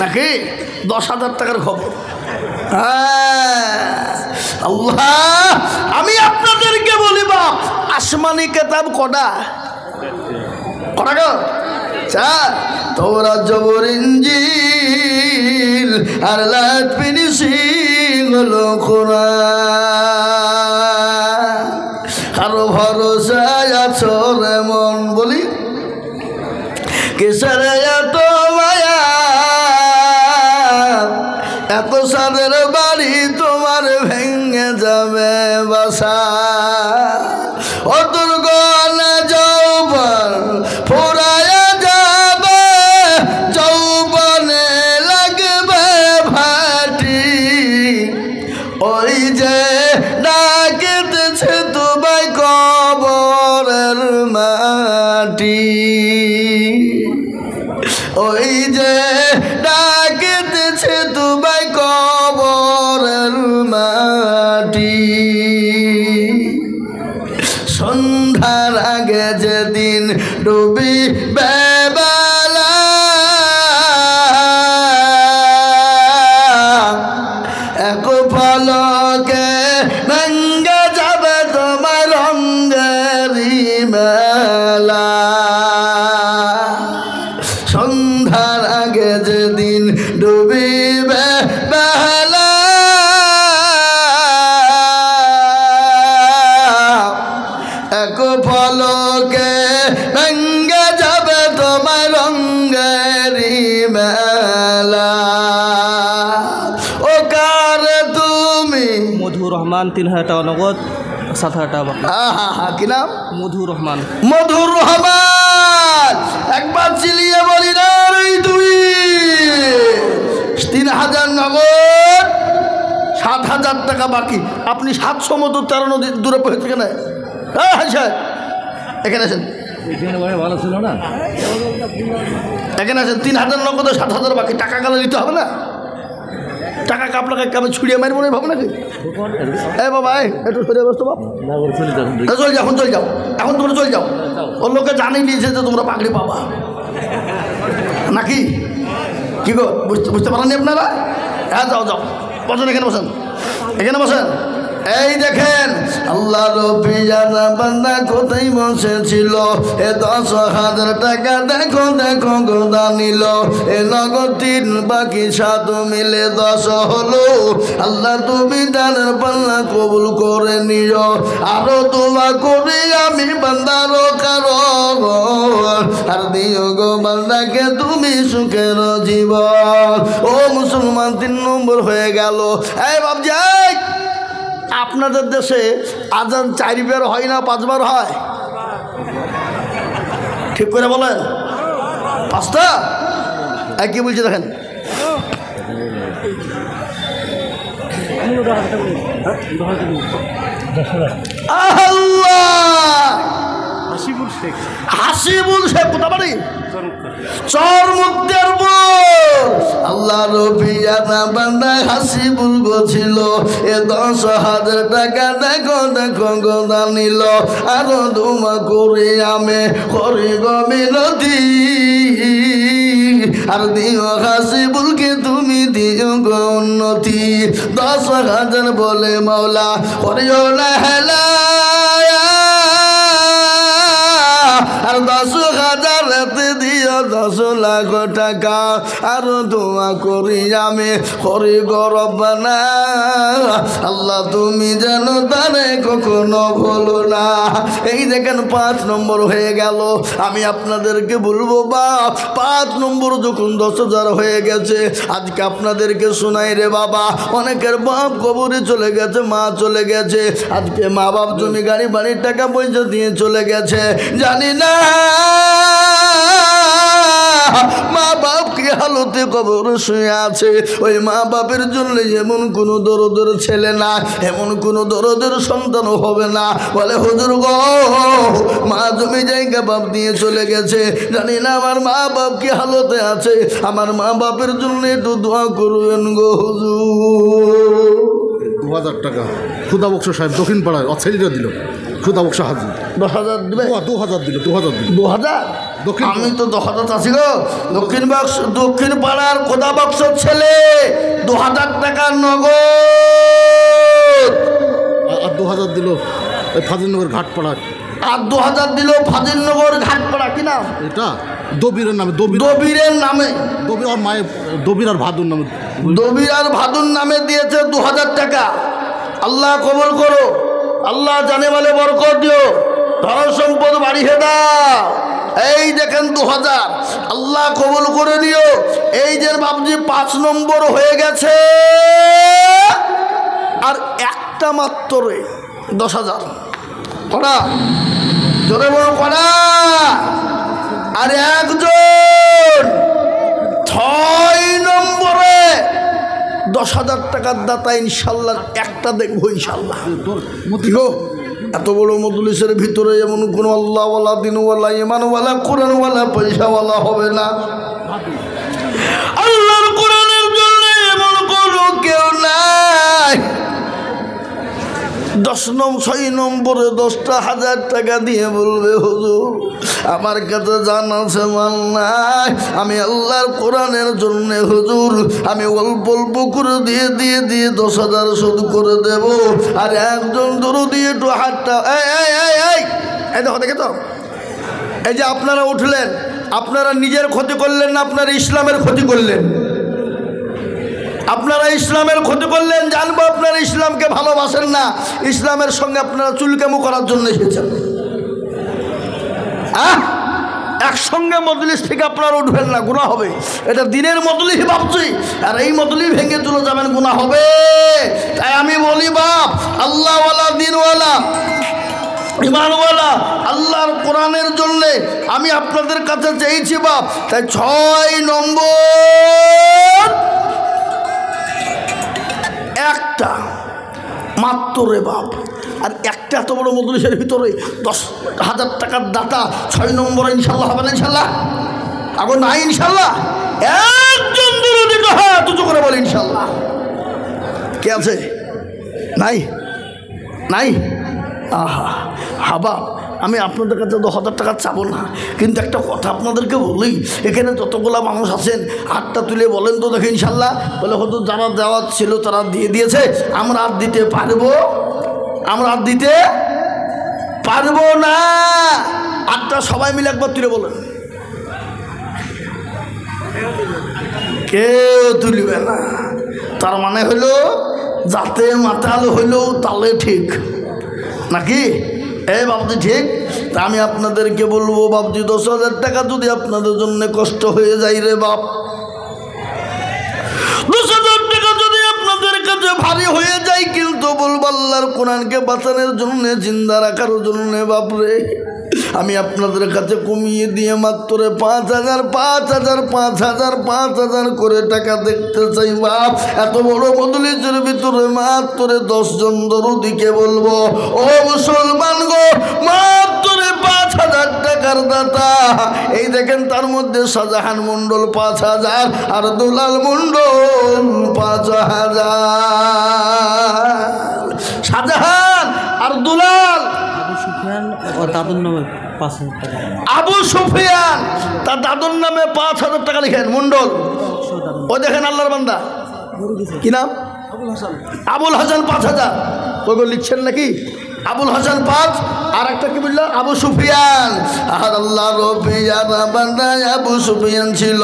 নাকি 10,000 টাকার খবর আল্লাহ আমি আপনাদেরকে বলি বাপ আসমানি কেতাব কটা গো 4 তওরাত জবুর ইনজিল আর লাস্ট ফিনিশিং হলো কোরআন কারো ভরসায় আছো রে মন বলি কিসের এত মায়া এত সাদের বাড়ি তোমার ভেঙে যাবে বাসা ও দুর্গনে যৌবন ফুরায়া যাবে যৌবনে লাগবে ভাটি ওই যে ডাকিতেছে তোমায় কবরের মাটি ওই যে ডাকিতেছে তোমায় কবরের মাটি সন্ধ্যার আগে যেদিন ডুবি বেলা এক ফলকে ভেঙ্গে যাবে তোমার রঙেরি মেলা সন্ধ্যার আগে যেদিন ডুবিবে বেলা এক ফলকে ভেঙ্গে যাবে তোমার রঙেরি মেলা ও কার তুমি মধুর রহমান 3,000 টাকা নগদ 7,000 টাকা বাকি কি নাম মধুর রহমান মধুর রহমান একবার চিলিয়ে বলি না তুই 3,000 নগদ 7,000 টাকা বাকি আপনি 700 মতো 13 নদী দূরে পড়েছে কেন এখানে আসেন ভালো ছিল না এখানে আসেন 3,000 নগদ 7,000 বাকি টাকা গেলে দিতে হবে না টাকা আপনাকে আমি ছুড়িয়ে মারবো না ভাবো নাকি বাবা একটু সরে বসতো বাপ চলে যাও এখন চলে যাও এখন তোমরা চলে যাও ওর লোকে জানিয়ে দিয়েছে যে তোমরা পাগড়ি পাবা নাকি কি গো বুঝতে পারেননি আপনারা হ্যাঁ যাও যাও বসেন এখানে বসেন এখানে বসেন এই দেখেন আল্লাহ রবি জানা বান্দা কোথায় বসেছিল এ 10,000 টাকা দেখো দেখো গোদা নিল এ নগদ 3 বাকি 7 মিলে 10 হলো আল্লাহ তুমি দানের পাল্লা কবুল করে নিও আরো দোয়া করি আমি বান্দার কারণ আর দিও গো বান্দাকে তুমি সুখের জীবন ও মুসলমান 3 নম্বর হয়ে গেল এই বাবজাই আপনাদের দেশে আজান 4 বার হয় না 5 বার হয় ঠিক করে বলেন 5টা কি বলছে দেখেন হাসিবুল শেখ কোথা বাড়ি চর মুক্তের আল্লাহ রবি না বান্দা হাসিবুল গো ছিল এ 10,000 টাকা দেখো দেখো গোদা নিল আরো দোয়া করে আমি করি গো মিনতি আর দিও হাসিবুলকে তুমি দিও গো উন্নতি 10,000 বলে মাওলা করিও না হেলা আর 10,000 দিও 10 লাখ টাকা আর দোয়া করি আমি করি গো রব্বানা আল্লাহ তুমি যেন তারে কখনো ভুলো না। এই দেখেন 5 নম্বর হয়ে গেল। আমি আপনাদেরকে বলবো বাপ 5 নম্বর যখন 10,000 হয়ে গেছে আজকে আপনাদেরকে শোনাই রে বাবা, অনেকের বাপ কবরে চলে গেছে, মা চলে গেছে, আজকে মা বাপ জমি গাড়ি বাড়ির টাকা পয়সা দিয়ে চলে গেছে, জানি না মা বাপ কি হালতে কবরে শুয়ে আছে। ওই মা বাপের জন্য এমন কোনো দরদের ছেলে না, এমন কোনো দরদের সন্তান হবে না বলে হুজুর গো মা জমি জায়গা বাপ দিয়ে চলে গেছে, জানি না আমার মা বাপ কি হালতে আছে, আমার মা বাপের জন্য একটু দোয়া করবেন গো হুজুর। 2,000 টাকা খুদা বক্স সাহেব দক্ষিণ পাড়ায় অছেলিটা দিল। খুদা বক্স হাজি 10,000 দিবে, 2,000 দিল, 2,000 দিল। 2,000 দক্ষিণ আমি তো 10,000 আছি গো। দক্ষিণ পাড়ার কোদা বক্সর ছেলে 2,000 টাকা নগদ। আর 2,000 দিল ওই ফাজিলনগর ঘাটপাড়া। আর 2,000 দিল ফাজিলনগর ঘাটপাড়া। কি নাম এটা? দবিরের নামে। দবিরের নামে। দবির আর মায়ের দবির আর ভাদুর নামে। দবির আর ভাদুর নামে দিয়েছে 2,000 টাকা। আল্লাহ কবুল করো, আল্লাহ জানে বলে বরকত দিও, ধন সম্পদ বাড়িয়ে দাও। এই দেখেন 2,000 আল্লাহ কবুল করে দিও। এই যে বাবজি 5 নম্বর হয়ে গেছে আর একটা মাত্র 10,000 করা জোরে বড় করা। আর একজন 6 নম্বরে 10,000 টাকার দাতা ইনশাল্লাহ একটা দেখবো ইনশাল্লাহ। এত বড় মজলিসের ভিতরে এমন কোনো আল্লাহওয়ালা, দিনওয়ালা, ইমানওয়ালা, কোরআনওয়ালা, পয়সাওয়ালা হবে না। আল্লাহর কোরআনের জন্য এমন কোনো কেউ নাই। 6 নম্বরে 10,000 টাকা দিয়ে বলবে হুজুর আমার কাছে জানা আছে মাল নাই, আমি আল্লাহর কোরআনের জন্য হুজুর আমি অল্প অল্প করে দিয়ে 10,000 শোধ করে দেব। আর একজন ধরো দিয়ে একটু হাতটা এই দেখো, দেখে তো এই যে আপনারা উঠলেন, আপনারা নিজের ক্ষতি করলেন না, আপনারা ইসলামের ক্ষতি করলেন। আপনারা ইসলামের ক্ষতি করলেন, জানবো আপনারা ইসলামকে ভালোবাসেন না, ইসলামের সঙ্গে আপনারা চুলকামু করার জন্য এসেছেন। একসঙ্গে মজলিস থেকে আপনারা উঠবেন না, গুনাহ হবে। এটা দিনের মজলিস ভাবছি, আর এই মজলিস ভেঙে চলে যাবেন, গুনাহ হবে। তাই আমি বলি বাপ, আল্লাহওয়ালা, দিনওয়ালা, ইমানওয়ালা, আল্লাহর কোরআনের জন্যে আমি আপনাদের কাছে চেয়েছি বাপ। তাই 6 নম্বর একটা মাত্র রে বাপ। আর একটা এত বড় মজলিসের ভিতরে 10,000 টাকার দাতা 6 নম্বরে ইনশাল্লাহ হবে না? ইনশাল্লাহ আগে নাই ইনশাল্লাহ। একজন দুরুদি হাত উঁচু করে বলে ইনশাল্লাহ। কে আছে? নাই নাই। আহা হাবা, আমি আপনাদের কাছে 10,000 টাকা চাবো না, কিন্তু একটা কথা আপনাদেরকে বলি, এখানে যতগুলা মানুষ আছেন হাতটা তুলে বলেন তো দেখে ইনশাল্লাহ। বলে হয়তো যারা দেওয়া ছিল তারা দিয়ে দিয়েছে, আমরা আর দিতে পারবো? আমরা আর দিতে পারবো না। হাতটা সবাই মিলে একবার তুলে বলেন। কেউ তুলবে না। তার মানে হলো যাতে মাতাল হইলেও তালে ঠিক নাকি? এই বাবজি ঠিক। তা আমি আপনাদেরকে বলবো বাবজি 10,000 টাকা যদি আপনাদের জন্য কষ্ট হয়ে যায় রে বাপ, 10,000 টাকা যদি আপনাদের কাছে ভারী হয়ে যায়, কিন্তু বলবো আল্লাহর কোরআনকে বাঁচানোর জন্য, জিন্দা রাখার জন্য বাপরে আমি আপনাদের কাছে কমিয়ে দিয়ে মাত্র 5,000 করে টাকা দেখতে চাই বাপ। এত বড় মজলিসের ভিতরে মাত্র 10 জন দরুদিকে বলবো, ও মুসলমান গো মাত্র বছরে 5,000 টাকার দাতা। এই দেখেন তার মধ্যে শাহজাহান মন্ডল 5,000 আর দুলাল মন্ডল 5,000। শাহজাহান আর দুলাল। আবু সুফিয়ান ও দাদুর নামে 5,000 টাকা। আবু সুফিয়ান তার দাদুর নামে 5,000 টাকা লিখেন মন্ডল। ওই দেখেন আল্লাহর বান্দা কি নাম? আবুল হাসান 5,000। ওগুলো লিখছেন নাকি? আবুল হাসান 5 আর একটা কি বললো আবু সুফিয়ান। আর আল্লাহ রবিয়ার বান্দা আবু সুফিয়ান ছিল,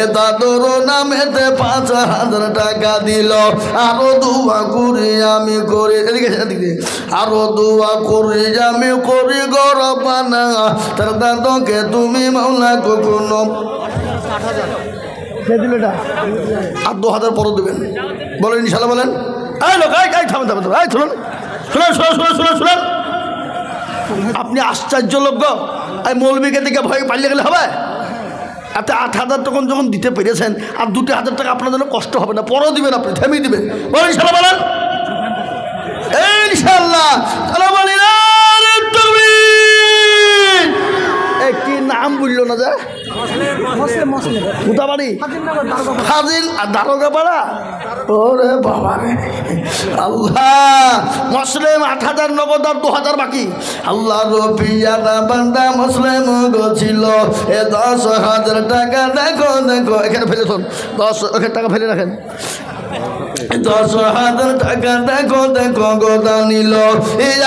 এ দাদুর নামেতে 5,000 টাকা দিল। আরো দোয়া করি আমি করি, এদিকে এদিকে, আরো দোয়া করি আমি করি গো রব্বানা, তার দাদুকে তুমি মাওলা কখনো দিল এটা আর 2,000 পরও দেবেন। বলেন ইনশাল্লাহ বলেন। এই লোক থামেন থামেন থামেন, এই শুনুন শুনুন শুনুন শুনুন শুনুন শুনুন। আপনি আশ্চর্য লোক গো, এই মৌলবীকে দিকে ভয় পালিয়ে গেলে হবে? এত 8,000 তখন যখন দিতে পেরেছেন আর 2,000 টাকা আপনার জন্য কষ্ট হবে না, পরও দিবেন, আপনি থেমেই দিবেন। বলেন ইনশাল্লাহ বলেন। ইনশাল্লাহ কি নাম বললো না যে কোথাবাড়ি হাজিন আর দারোগা পাড়া। ওরে বাবা রে আল্লাহ, মুসলিম 8,000 নগদ আর 2,000 বাকি। আল্লাহ রবিয়ানা বান্দা মুসলিম ছিল, এ 10,000 টাকা দেখো দেখো এখানে ফেলে থন, 10 টাকা ফেলে রাখেন। 10,000 টাকা দেখো দেখো গোদা নিল।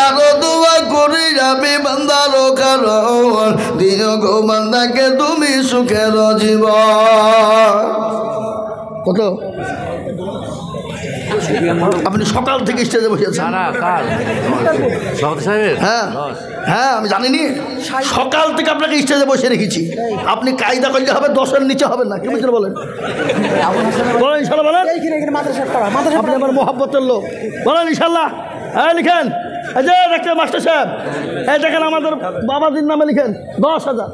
আরো দোয়া করি যাবে বান্দার কারণ, দিও গো বান্দাকে তুমি সুখের জীবন। কত আপনি সকাল থেকে স্টেজে বসেছেন? হ্যাঁ হ্যাঁ আমি জানিনি, সকাল থেকে আপনাকে স্টেজে বসে রেখেছি। আপনি কায়দা করলে হবে, 10-এর নিচে হবে না। কি বলছেন বলেন? বলেন ইনশাল্লাহ বলেন। আপনি আমার মোহাব্বতের লোক, বলেন ইনশাল্লাহ। হ্যাঁ লিখেন, এই যে দেখেন মাস্টার সাহেব, এই দেখেন আমাদের বাবাজির নামে লিখেন 10,000।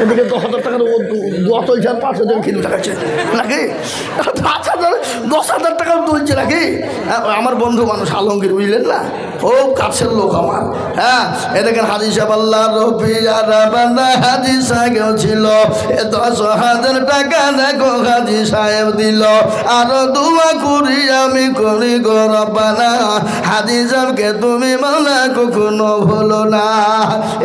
এদিকে 10,000 টাকার দোয়া চলছে আর 5,000 কিলো টাকাচ্ছে নাকি? 10,000 টাকা তুলছে নাকি? আমার বন্ধু মানুষ আলমগীর, বুঝলেন না, ও কাছের লোক আমার। হ্যাঁ এ দেখেন হাজি সাহেব আল্লাহ রবিয়ানা হাজি সাহেব ছিল, এ 10,000 টাকা দেখো হাজি সাহেব দিল। আরো দোয়া করি আমি করি গো রব্বানা, হাজি সাহেবকে তুমি মাওলা কখনো ভুলো না।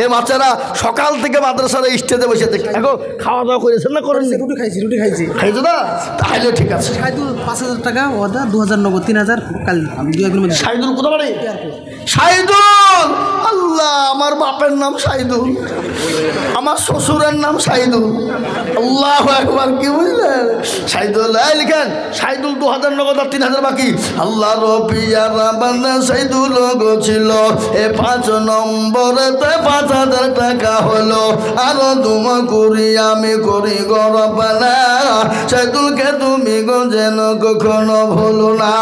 এ বাচ্চারা সকাল থেকে মাদ্রাসার স্টেজে বসে দেখে এখন খাওয়া দাওয়া করেছেন না করেন? রুটি খাইছি খাইছো না? তাহলে ঠিক আছে। সাইদুল 5,000 টাকা, ওটা 2,000 নগদ, 3,000 কাল আমি 2-1 মধ্যে। সাইদুল কোথা বাড়ি? সাইদুল। আল্লাহ, আমার বাপের নাম সাইদুল, আমার শ্বশুরের নাম সাইদুল। আল্লাহু আকবার, কি বুঝলেন? সাইদুল এই লিখেন, সাইদুল 2,000 নগদ আর 3,000 বাকি। আল্লাহ রবিয়ানা বান্দা সাইদুল গো ছিল, এ 5 নম্বরেতে 5,000 টাকা হলো। আরো দোয়া করি আমি করি গো রব্বানা, সাইদুলকে তুমি গো যেন কখনো ভুলো না।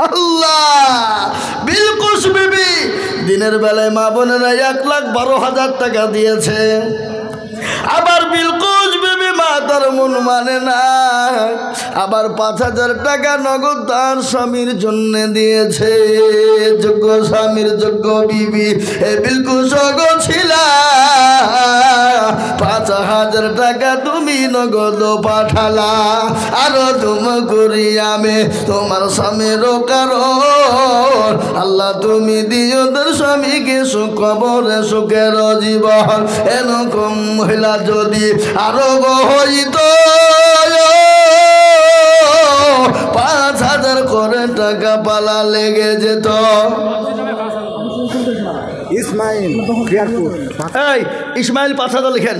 আল্লাহ, বিলকুস বিবি দিনের বেলায় মা বোনেরা 1,12,000 টাকা দিয়েছে। আবার বিলকুস বিবি মা তার মন মানে না, আবার 5,000 টাকা নগদ তার স্বামীর জন্য দিয়েছে। যোগ্য স্বামীর যোগ্য বিবি এ বিলকুস গো ছিলা, 5,000 টাকা তুমি নগদ পাঠালা। আরো তুমি করি আমি তোমার স্বামীর কারণ, আল্লাহ তুমি দিও তোর স্বামীকে সুখ বরে সুখের জীবন। এরকম মহিলা যদি আরো হইত, 5,000 করে টাকা পালা লেগে যেত। ইসমাইল এই ইসমাইল 5,000 লিখেন।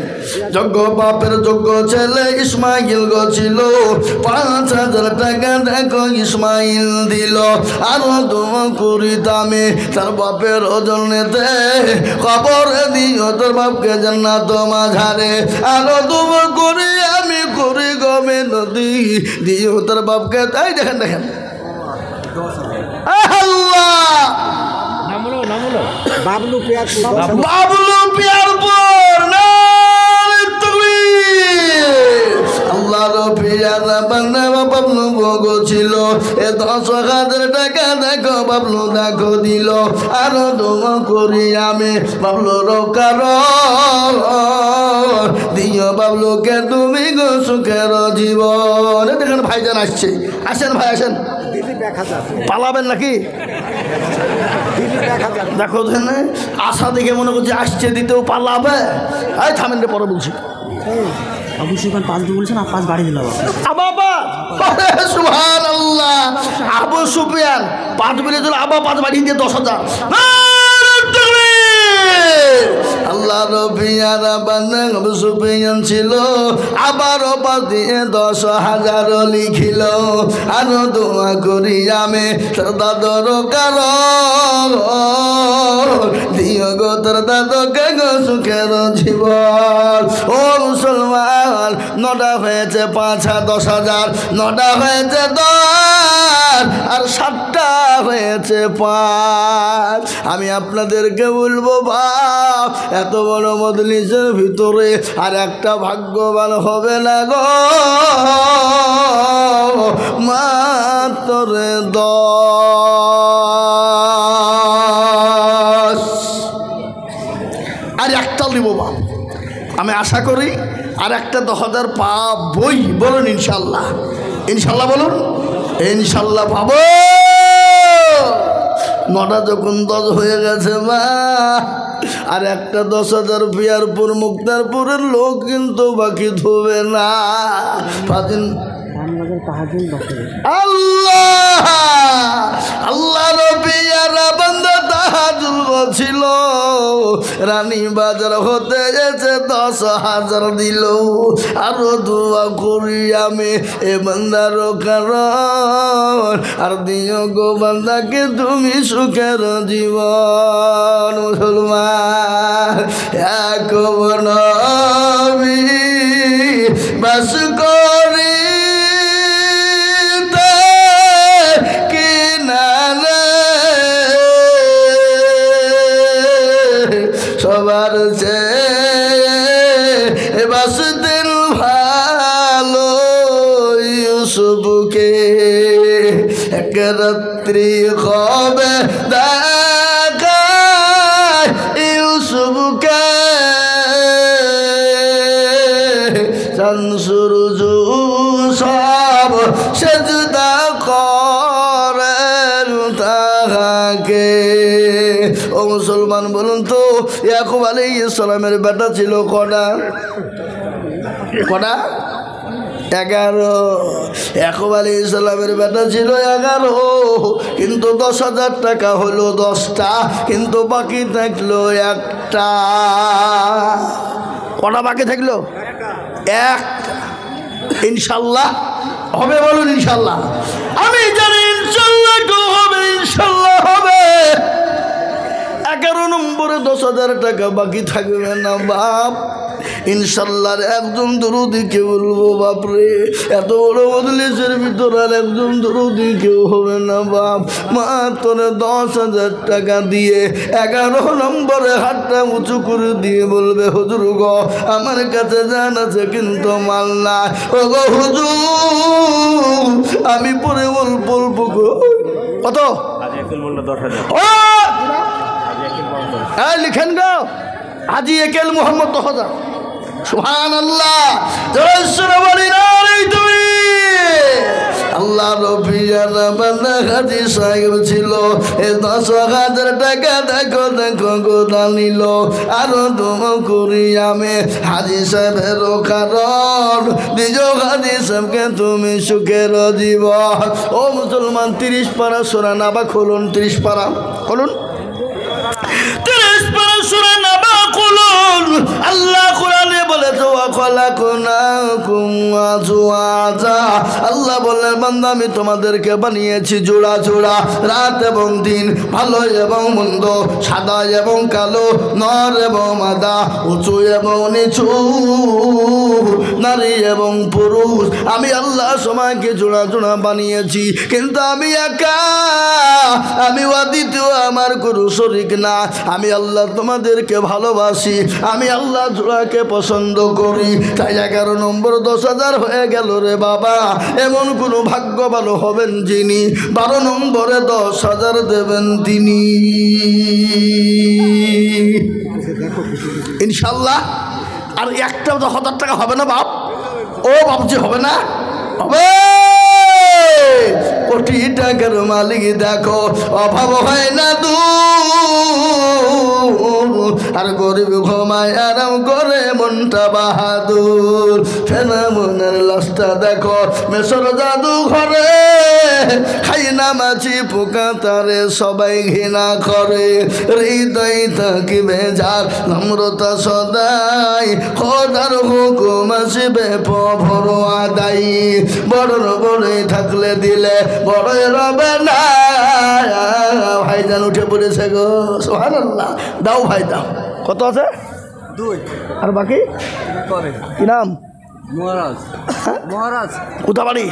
যোগ্য বাপের যোগ্য ছেলে ইসমাইল গো ছিল, 5,000 টাকা দেখো ইসমাইল দিল। আরো দোয়া করি দামে তার বাপের ওজনেতে, কবরে দিও তোর বাপকে জান্নাত মাঝারে। আরো দোয়া করি আমি করি গমে নদী, দিও তোর বাপকে। তাই দেখেন দেখেন আল্লাহ, বাবলু পিয়ারপুর আল্লাহ আল্লাহর পিয়ারা বান্দা বাবলু ভোগ ছিল এ 10,000 টাকা দেখো বাবলু দেখো দিল আরো দোয়া করি আমি বাবলুর কারণ দিও বাবলুকে তুমি গো সুখের জীবন। দেখেন ভাইজান আসছে, আসেন ভাই আসেন, পালাবেন নাকি? দেখো আশা দেখে মনে করছি আসছে দিতেও পালাবে। এই থামেন রে, পরে বলছি। আবু সুফিয়ান 5 দিয়ে বলছেন আর 5 বাড়ি দিলাম সুবহানাল্লাহ। আবু সুফিয়ান 5 বলে দিল, আবার 5 বাড়ি দিয়ে 10,000। আল্লাহ রবিয়ারা বান্দা আবু সুফিয়ান ছিল, আবারও 5 দিয়ে 10,000 লিখিল। আরো দোয়া করি আমি তোর দাদর কারণ দিও গো তোর দাদকে গো সুখের জীবন। ও মুসলমান, 9টা হয়েছে 5 আর 10,000, 9টা হয়েছে 10 আর 7টা হয়েছে 5। আমি আপনাদেরকে বলবো বাপ, এত বড় মজলিসের ভিতরে আর একটা ভাগ্যবান হবে না গো, মাত্র 10 আর একটা দিব বাপ। আমি আশা করি আর একটা 10,000 পাবই। বলুন ইনশাল্লাহ, ইনশাল্লাহ বলুন, ইনশাল্লাহ পাবো। 9টা যখন 10 হয়ে গেছে মা, আর একটা 10,000 পিয়ারপুর মুক্তারপুরের লোক কিন্তু বাকি ধোবে না। আল্লাহ আল্লাহ রবিয়ারা বান্দা তাহাজুল ছিল, রানী বাজার হতে গেছে 10,000 দিল। আরো দোয়া করি আমি এ বান্দার কারণ আর দিও গো বান্দাকে তুমি সুখের জীবন। মুসলমান এক নবী বাস করি সবার চেয়ে বাসদিন ভালো ইউসুফকে, এক রাত্রি হবে দেখা ইউসুফকে, শামসুরুজ সব সেজদা করেন তাহাকে। ও মুসলমান বলুন তো, ইয়াকুব আলাইহিস সালামের বেটা ছিল কটা? 11। ইয়াকুব আলাইহিস সালামের বেটা ছিল 11, কিন্তু 10,000 টাকা হলো 10টা, কিন্তু বাকি থাকলো একটা। কটা বাকি থাকলো? 1। ইনশাল্লাহ হবে, বলুন ইনশাল্লাহ। আমি জানি ইনশাল্লাহ হবে, ইনশাল্লাহ হবে। 11 নম্বরে 10,000 টাকা বাকি থাকবে না বাপ। ইনশাল্লাহর একজন দরুদি কে বলবো বাপরে, এত বড় মজলিসের ভিতর আর একজন দরুদি কেউ হবে না বাপ। মাত্র 10,000 টাকা দিয়ে 11 নম্বরে হাতটা উঁচু করে দিয়ে বলবে হুজুর গো আমার কাছে জান আছে কিন্তু মাল না। ও গো হুজুর আমি পরে অল্প অল্প কত লিখেন গো হাজি একেল মোহাম্মদ 10,000। সুবহানাল্লাহ, আল্লাহ রবিয়ারা বান্দা হাজি সাহেব ছিল, এ 10,000 টাকা দেখো দেখো গোদা নিল। আরো দোয়া করি আমি হাজি সাহেবের কারণ নিজ হাজি সাহেবকে তুমি সুখের জীবন। ও মুসলমান 30 পারা সূরা নাবা খুলুন, 30 পারা খুলুন, 30 পারা সূরা নাবা খুলুন। আল্লাহ কোরআনে বলেছে ওয়া খালাকনাকুম আজওয়াজা, আল্লাহ বলেন বান্দা আমি তোমাদেরকে বানিয়েছি জোড়া জোড়া, রাত এবং দিন, ভালো এবং মন্দ, সাদা এবং কালো, নর এবং মাদা, উঁচু এবং নিচু, নারী এবং পুরুষ। আমি আল্লাহ সবাইকে জোড়া জোড়া বানিয়েছি, কিন্তু আমি একা, আমি অদ্বিতীয়, আমার কোনো শরীক না। আমি আল্লাহ তোমাদেরকে ভালোবাসি, আমি আল্লাহ জোড়াকে পছন্দ করি। তাই 11 নম্বর 10,000 হয়ে গেল রে বাবা। এমন কোনো ভাগ্য ভালো হবেন যিনি 12 নম্বরে 10,000 দেবেন তিনি, ইনশাল্লাহ। আর একটা 10,000 টাকা হবে না বাপ? ও বাপজি, হবে না? হবে। কোটি টাকার মালিক দেখো, অভাব হয় না দূর, আর গরিব ঘুমায় আরাম করে মনটা বাহাদুর। ফেনা মনের লাশটা দেখো মেসর জাদু ঘরে, খাই না মাছি পোকা তারে সবাই ঘৃণা করে। হৃদয় থাকিবে যার নম্রতা সদাই, খোদার হুকুম আসবে প্রভুর আদায়। বড় বড় থাকলে দিলে বড়ই রবে না। ভাইজান উঠে পড়েছে গো, সুবহানাল্লাহ। দাও ভাই দাও। কত আছে? 2 আর বাকি কি নাম? মহারাজ। মহারাজ কোথা বাড়ি?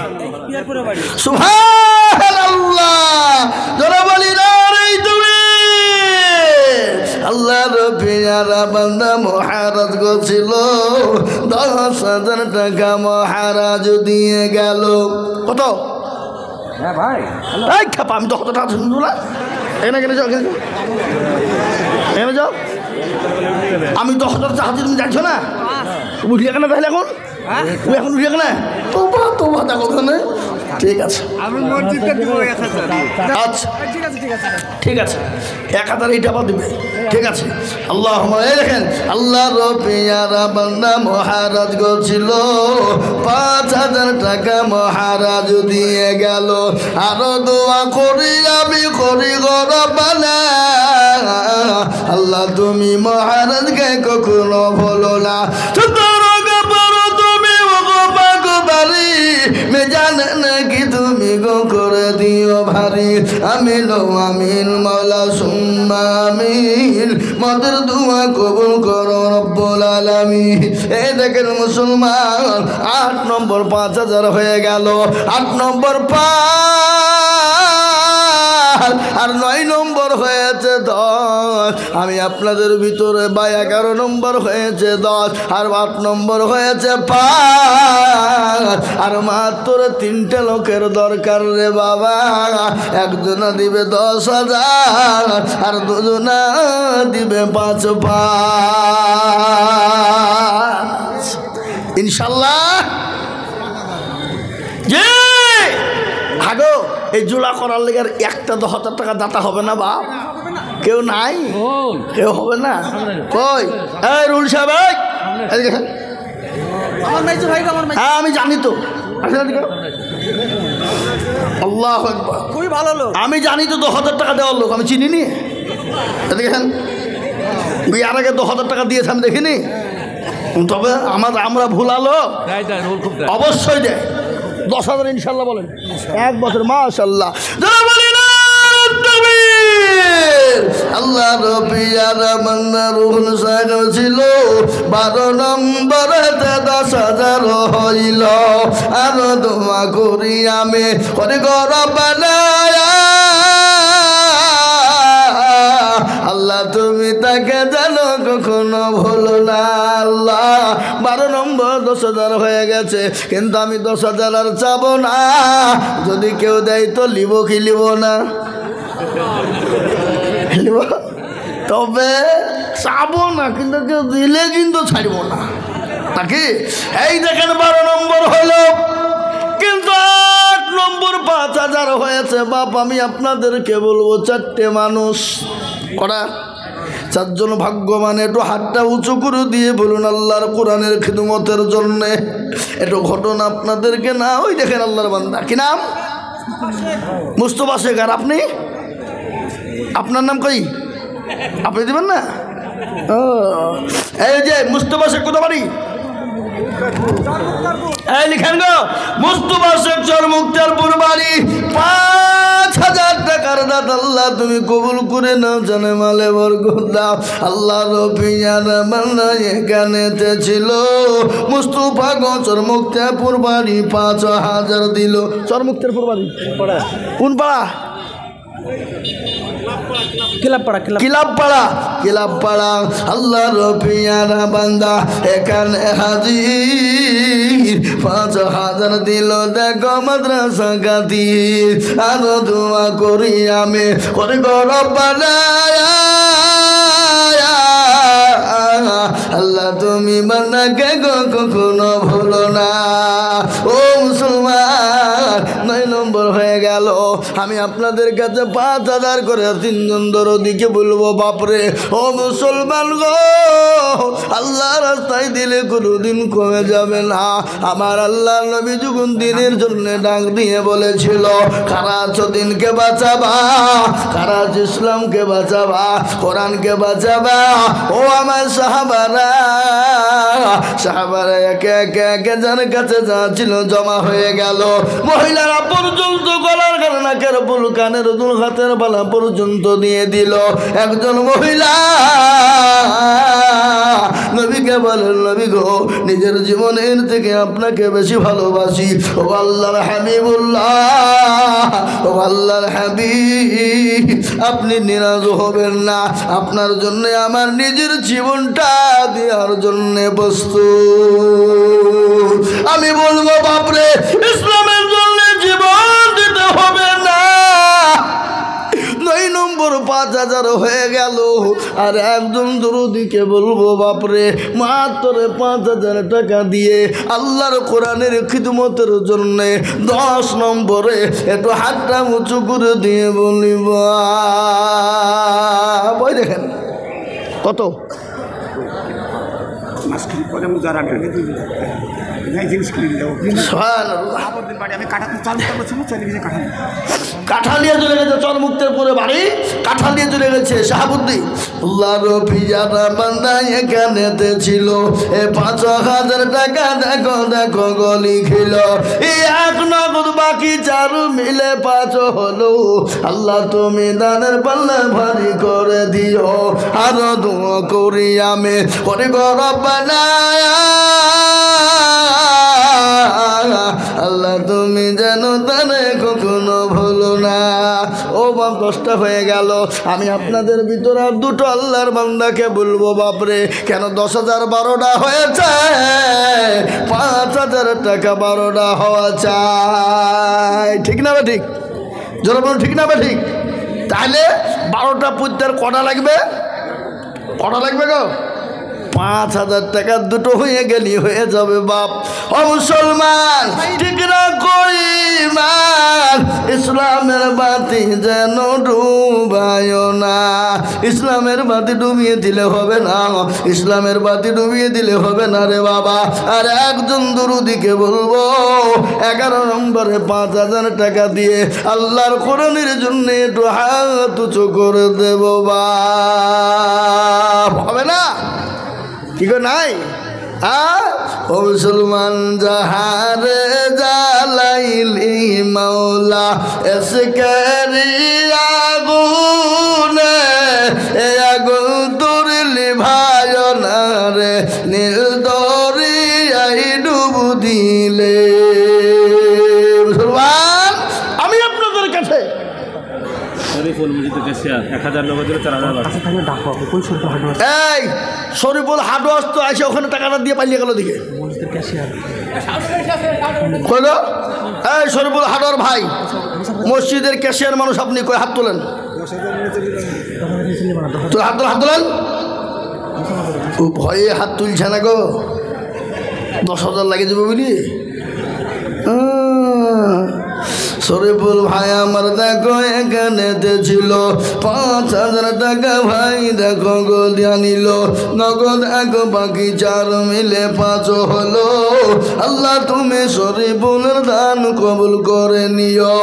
সুবহানাল্লাহ। যারা বলি না রে তুমি আল্লাহর পেয়ারা বান্দা মহারাজ গছিল, 10,000 টাকা মহারাজ দিয়ে গেল। কত? হ্যাঁ ভাই, এই খাপা, আমি তো কত টাকা শুনবো না। এখানে কেন যাও, এখানে যাও। আমি 10,000 টাকা তুমি যাচ্ছ না, উঠলে কেন তাহলে? এখন তুমি এখন উঠলে কেন? তোমার দেখো ওখানে। ঠিক আছে, আচ্ছা ঠিক আছে, 1,000 এইটা আবার দিবে। ঠিক আছে। আল্লাহ দেখেন, আল্লাহ পেয়ারা বান্দা মহারাজ গছিল, 5,000 টাকা মহারাজ দিয়ে গেল। আরো দোয়া করি আমি করি গরবানা, আল্লাহ তুমি মহারাজকে কখনো ভুলো না। জানে নাকি তুমি গো করে দিও ভারী। আমিন আমিন মওলা সুম্মা আমিন, মদের দোয়া কবুল করো রব্বুল আলামিন। এই দেখেন মুসলমান, 8 নম্বর 5,000 হয়ে গেল। 8 নম্বর 5 আর 9 নম্বর হয়েছে 10। আমি আপনাদের ভিতরে 11 নম্বর হয়েছে 10 আর 8 নম্বর হয়েছে 5। আর মাত্র 3টে লোকের দরকার রে বাবা। একজনা দিবে 10,000 আর দুজনা দিবে 5,500 ইনশাল্লাহ। যে আগো এই জোড়া করার লেগে একটা 10,000 টাকা দাতা হবে না বাপ? কেউ নাই? কেউ হবে না? কই এই রুল সাহেব, হ্যাঁ আমি জানি তো। আল্লাহু আকবার, খুবই ভালো লোক। আমি জানি তো 10,000 টাকা দেওয়ার লোক, আমি চিনি নি। দেখেন বিয়ার আগে 10,000 টাকা দিয়েছে আমি দেখিনি। তবে আমরা ভুলালো অবশ্যই দেয় 10,000 ইনশাল্লাহ। বলেন 1 বছর মাশাআল্লাহ। আল্লাহ রবিয়ার মান্না রুহুল সাহেব ছিল, 12 নম্বরেতে 10,000 হইল। আর দোয়া করি আমি করে গরবানা, আল্লাহ তুমি তাকে জানো কখনো ভুলো না। আল্লাহ 12 নম্বর 10,000 হয়ে গেছে, কিন্তু আমি 10,000 আর চাবো না। যদি কেউ দেয় তো লিব কি লিব না? তবে চাবো না, কিন্তু কেউ দিলে কিন্তু ছাড়বো না নাকি? এই দেখেন 12 নম্বর হলো, কিন্তু 8 নম্বর 5,000 হয়েছে। বাপ আমি আপনাদেরকে বলবো 4টে মানুষ করা 4 জন ভাগ্যবান। একটু হাতটা উঁচু করে দিয়ে বলুন আল্লাহর কোরআনের খিদমতের জন্যে। একটু ঘটনা আপনাদেরকে না, ওই দেখেন আল্লাহর বান্দা, কি নাম? মুস্তফা শেখ। আর আপনি? আপনার নাম কই? আপনি দেবেন না? এই যে মুস্তফা শেখ কোথা বাড়ি? এই লিখেন গো, মুস্তফা শেখ চরমুক্তারপুর বাড়ি। 5,000 টাকার দাত আল্লাহ তুমি কবুল করে নাও, জানে মালে বরকত দাও। আল্লাহ রবিয়ার মান্না এখানেতে ছিল। মুস্তফা গো চরমুক্তারপুর বাড়ি 5,000 দিল। চরমুক্তারপুর বাড়ি কোন পাড়া? কিলাব পাড়া আল্লাহর পিয়ারা বান্দা এখানে হাজির 5,000 দিল দেখো মাদ্রাসা খাতির আরো দোয়া করি আমি করে রব্বানা আল্লাহ তুমি বান্দাকে কখনো ভুলো না। ও মুসলমান 9 নম্বর হয়ে গেল। আমি আপনাদের কাছে 5,000 করে 3 জন দরদিকে বলবো বাপরে ও মুসলমান গো, আল্লাহ রাস্তায় দিলে কোনোদিন কমে যাবে না। আমার আল্লাহ নবী যখন দিনের জন্য ডাক দিয়ে বলেছিল কারা আছো দিনকে বাঁচাবা, কারা আছো ইসলামকে বাঁচাবা, কোরআনকে বাঁচাবা, ও আমার সাহাবারা একে একে একে যার কাছে যা ছিল জমা হয়ে গেল। মহিলারা পর্যন্ত গলার কানে নাকের ফুল কানের দুল হাতের বালা পর্যন্ত দিয়ে দিল। একজন মহিলা নবীকে বলেন নবী গো, নিজের জীবনের থেকে আপনাকে বেশি ভালোবাসি। ও আল্লাহর হাবিবুল্লাহ, ও আল্লাহর হাবিব, আপনি নিরাশ হবেন না, আপনার জন্য আমার নিজের জীবনটা দেওয়ার জন্য প্রস্তুত। আমি বলবো বাপরে ইসলামের জন্য জীবন দিতে হবে না। 9 নম্বর 5,000 হয়ে গেল। আর একজন দরদিকে বলবো বাপরে মাত্র 5,000 টাকা দিয়ে আল্লাহর কোরআনের খিদমতের জন্য 10 নম্বরে একটু হাতটা উঁচু করে দিয়ে বলিব বই দেখেন কত কাঁঠাল নিয়ে চলে গেছে, চর মুক্তের পরে বাড়ি কাঁঠাল নিয়ে চলে গেছে শাহাবুদ্দিন। এখানেতে ছিল 5,000 টাকা দেখো দেখো গলি খিল, এক নগদ বাকি 4 মিলে 5 হলো। আল্লাহ তুমি দানের পাল্লা ভারী করে দিও, আরো দোয়া করি আমি করে রব্বানা আল্লাহ তুমি যেন তারে কখনো ভুলো না। ও বাপ 10টা হয়ে গেল। আমি আপনাদের ভিতরে আর 2টো আল্লাহর বান্দাকে বলবো বাপরে কেন 10,000 12টা হয়েছে, 5,000 টাকা 12টা হওয়া চাই। ঠিক না বা ঠিক? জোরে বলুন ঠিক না বা ঠিক? তাহলে 12টা পুত্রের কটা লাগবে? কটা লাগবে গো? 5,000 টাকা 2টো হয়ে গেলি হয়ে যাবে বাপ। ও মুসলমান ঠিক না করি মান, ইসলামের বাতি যেন ডুবায় না। ইসলামের বাতি ডুবিয়ে দিলে হবে না, ইসলামের বাতি ডুবিয়ে দিলে হবে না রে বাবা। আর একজন দরুদিকে বলবো 11 নম্বরে 5,000 টাকা দিয়ে আল্লাহর কোরআনের জন্য একটু হাত উঁচু করে দেব বাপ। হবে না? কি গো নাই? ও মুসলমান যাহারে জালাইলি মাওলা এসকারি আগুনে, এ আগুন তুরলি ভায় না রে, নীল দরিয়াই ডুবু দিলে। মুসলমান আমি আপনাদের কাছে এই শরীফুল হাটওয়ার্স তো আসে ওখানে টাকাটা দিয়ে পালিয়ে গেল দিকে। এই শরীফুল হাটওয়ার ভাই মসজিদের ক্যাশিয়ার মানুষ, আপনি কই হাত তোলেন, হাত তোলেন। ও ভয়ে হাত তুলছে না গো, 10,000 লাগে যাবে বুঝলি। শরীফুল ভাই আমার দেখো এখানেতে ছিল 5,000 টাকা ভাই দেখো গো জানিল, নগদ এক বাকি 4 মিলে 5 হলো। আল্লাহ তুমি শরীফুলের দান কবুল করে নিও।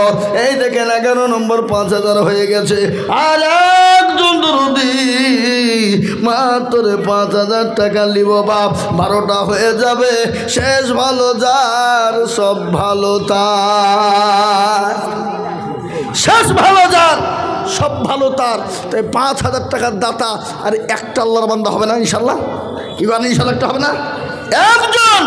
এই দেখেন 11 নম্বর 5,000 হয়ে গেছে। আর একজন দরদি মাত্র 5,000 টাকা লিব বাপ, 12টা হয়ে যাবে। শেষ ভালো যার সব ভালো তার, শেষ ভালো যার সব ভালো তার। তাই 5,000 টাকার দাতা আর একটা আল্লাহর বান্দা হবে না ইনশাল্লাহ? কি বলেন ইনশাল্লাহ? একটা হবে না? একজন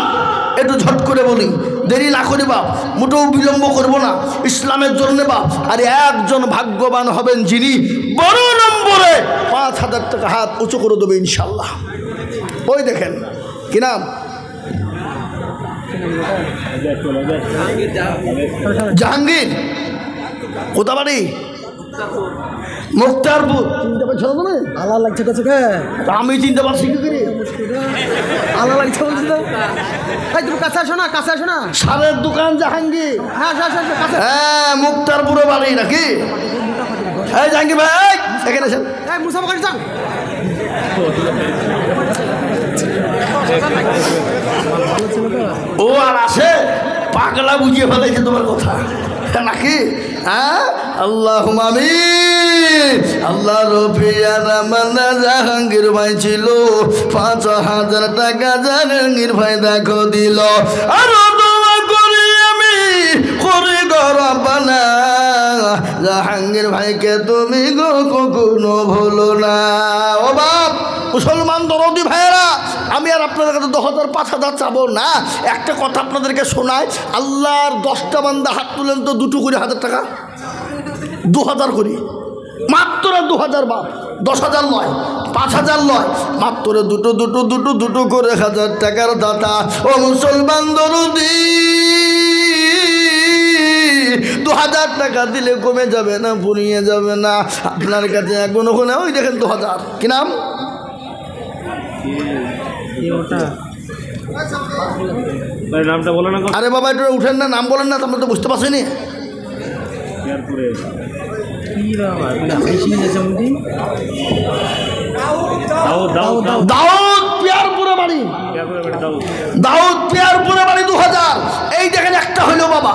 একটু ঝট করে বলি দেরি না করি বাপ, মোটেও বিলম্ব করব না ইসলামের জন্য বাপ। আর একজন ভাগ্যবান হবেন যিনি বড় নম্বরে 5,000 টাকা হাত উঁচু করে দেবে ইনশাল্লাহ। ওই দেখেন কি নাম, জাহাঙ্গীর, কোথা বাড়ি? মুক্তারপুর। চিনতে পারছো না? আলা লাগছে কাছে কে? আমি চিনতে পারছি কি করে? আলা লাগছে বলছি তো। এই তুমি কাছে আসো না, কাছে আসো না। সারের দোকান জাহাঙ্গীর। হ্যাঁ আসো কাছে। হ্যাঁ মুক্তারপুরে বাড়ি নাকি? এই জাহাঙ্গীর ভাই এখানে আছেন। এই মুসা বাড়ি যান। ও আর আসে, পাগলা বুঝিয়ে ফেলেছে তোমার কথা নাকি? হ্যাঁ আল্লাহ আমিন। আল্লাহ রফিয়ারা মান্না জাহাঙ্গীর ভাই ছিল 5,000 টাকা জাহাঙ্গীর ভাই দেখো দিল। আর দোয়া করি আমি করি গরবানা, জাহাঙ্গীর ভাইকে তুমি গো কখনো ভুলো না। ও বাপ মুসলমান দরদি ভাইয়েরা, আমি আর আপনাদের কাছে 10,000 5,000 চাবো না। একটা কথা আপনাদেরকে শোনায়, আল্লাহর 10টা বান্দা হাত তুলেন তো, 2 করে 1,000 টাকা, 2,000 করি মাত্র 2,000 বাপ, 10,000 নয়, 5,000 নয়, মাত্র দুটো করে 1,000 টাকার দাতা। ও মুসলমান দরদি, 2,000 টাকা দিলে কমে যাবে না, পুড়িয়ে যাবে না আপনার কাছে এখন। ওখানে ওই দেখেন 2,000। কি নাম? নামটা বলো না। আরে বাবা একটু উঠেন না, নাম বলেন না, তোমরা তো বুঝতে পারছি। দাউদ পিয়ারপুরে বাড়ি, দাউদ পিয়ারপুরে বাড়ি 2,000। এই দেখেন একটা হইলো বাবা।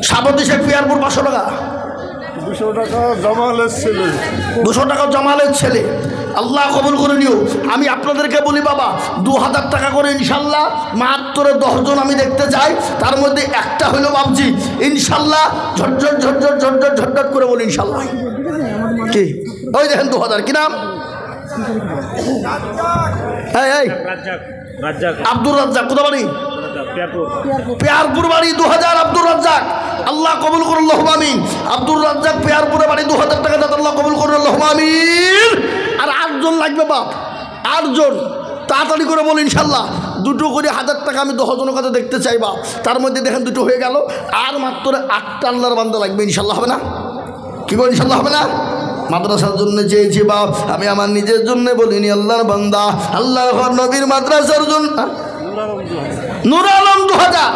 সাবতী শেখ পিয়ারপুর 500 টাকা, 200 টাকা জামালের ছেলে, 200 টাকা জামালের ছেলে। আল্লাহ কবুল করে নিও। আমি আপনাদেরকে বলি বাবা, 2,000 টাকা করে ইনশাল্লাহ মাত্র 10 জন আমি দেখতে চাই, তার মধ্যে একটা হইলো বাবজি ইনশাল্লাহ। ঝটঝট ঝটঝট ঝটঝট ঝটঝট করে বলি ইনশাল্লাহ। কি ওই দেখেন 2,000। কি নাম? এই আব্দুর রাজ্জাক। কোথা বাড়ি? পেয়ারপুর বাড়ি 2,000 আব্দুর রাজ্জাক। আল্লাহ কবুল করুন আল্লাহুম্মা আমিন। আব্দুর রাজ্জাক পেয়ারপুরে বাড়ি 2,000 টাকা দাদা, আল্লাহ কবুল করুন আল্লাহুম্মা আমিন। আর 8 জন লাগবে বাপ, 8 জন তাড়াতাড়ি করে বলি ইনশাল্লাহ। 2 করে 1,000 টাকা আমি 10 জনের কাছে দেখতে চাই বাপ। তার মধ্যে দেখেন 2 হয়ে গেল, আর মাত্র 8টা আল্লাহর বান্দা লাগবে ইনশাল্লাহ। হবে না? কি বল ইনশাল্লাহ হবে না? মাদ্রাসার জন্য চেয়েছি বাপ, আমি আমার নিজের জন্য বলিনি, আল্লাহর বান্দা, আল্লাহর নবীর মাদ্রাসার জন্য। নূর আলম 2,000।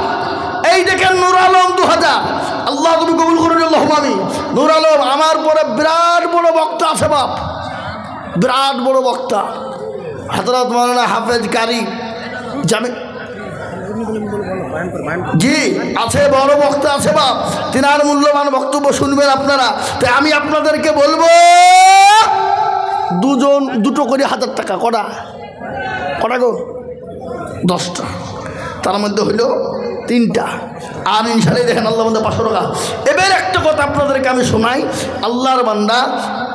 এই দেখেন নূর আলম 2,000। আল্লাহ তুমি কবুল করুন আল্লাহুম্মা আমিন। নূর আলম আমার পরে বিরাট বড় বক্তা আছে বাপ, বিরাট বড় বক্তা, হযরত মাওলানা হাফেজ কারি জামি জি আছে, বড় বক্তা আছে বাপ। তিনার মূল্যবান বক্তব্য শুনবেন আপনারা। তাই আমি আপনাদেরকে বলবো 2 জন 2 করে 1,000 টাকা। কটা গো? 10টা। তার মধ্যে হইল 3টা। আর ইনশাল্লাহ দেখেন আল্লাহ বান্দা 500 টাকা। এবার একটা কথা আপনাদেরকে আমি শোনাই, আল্লাহর বান্দা,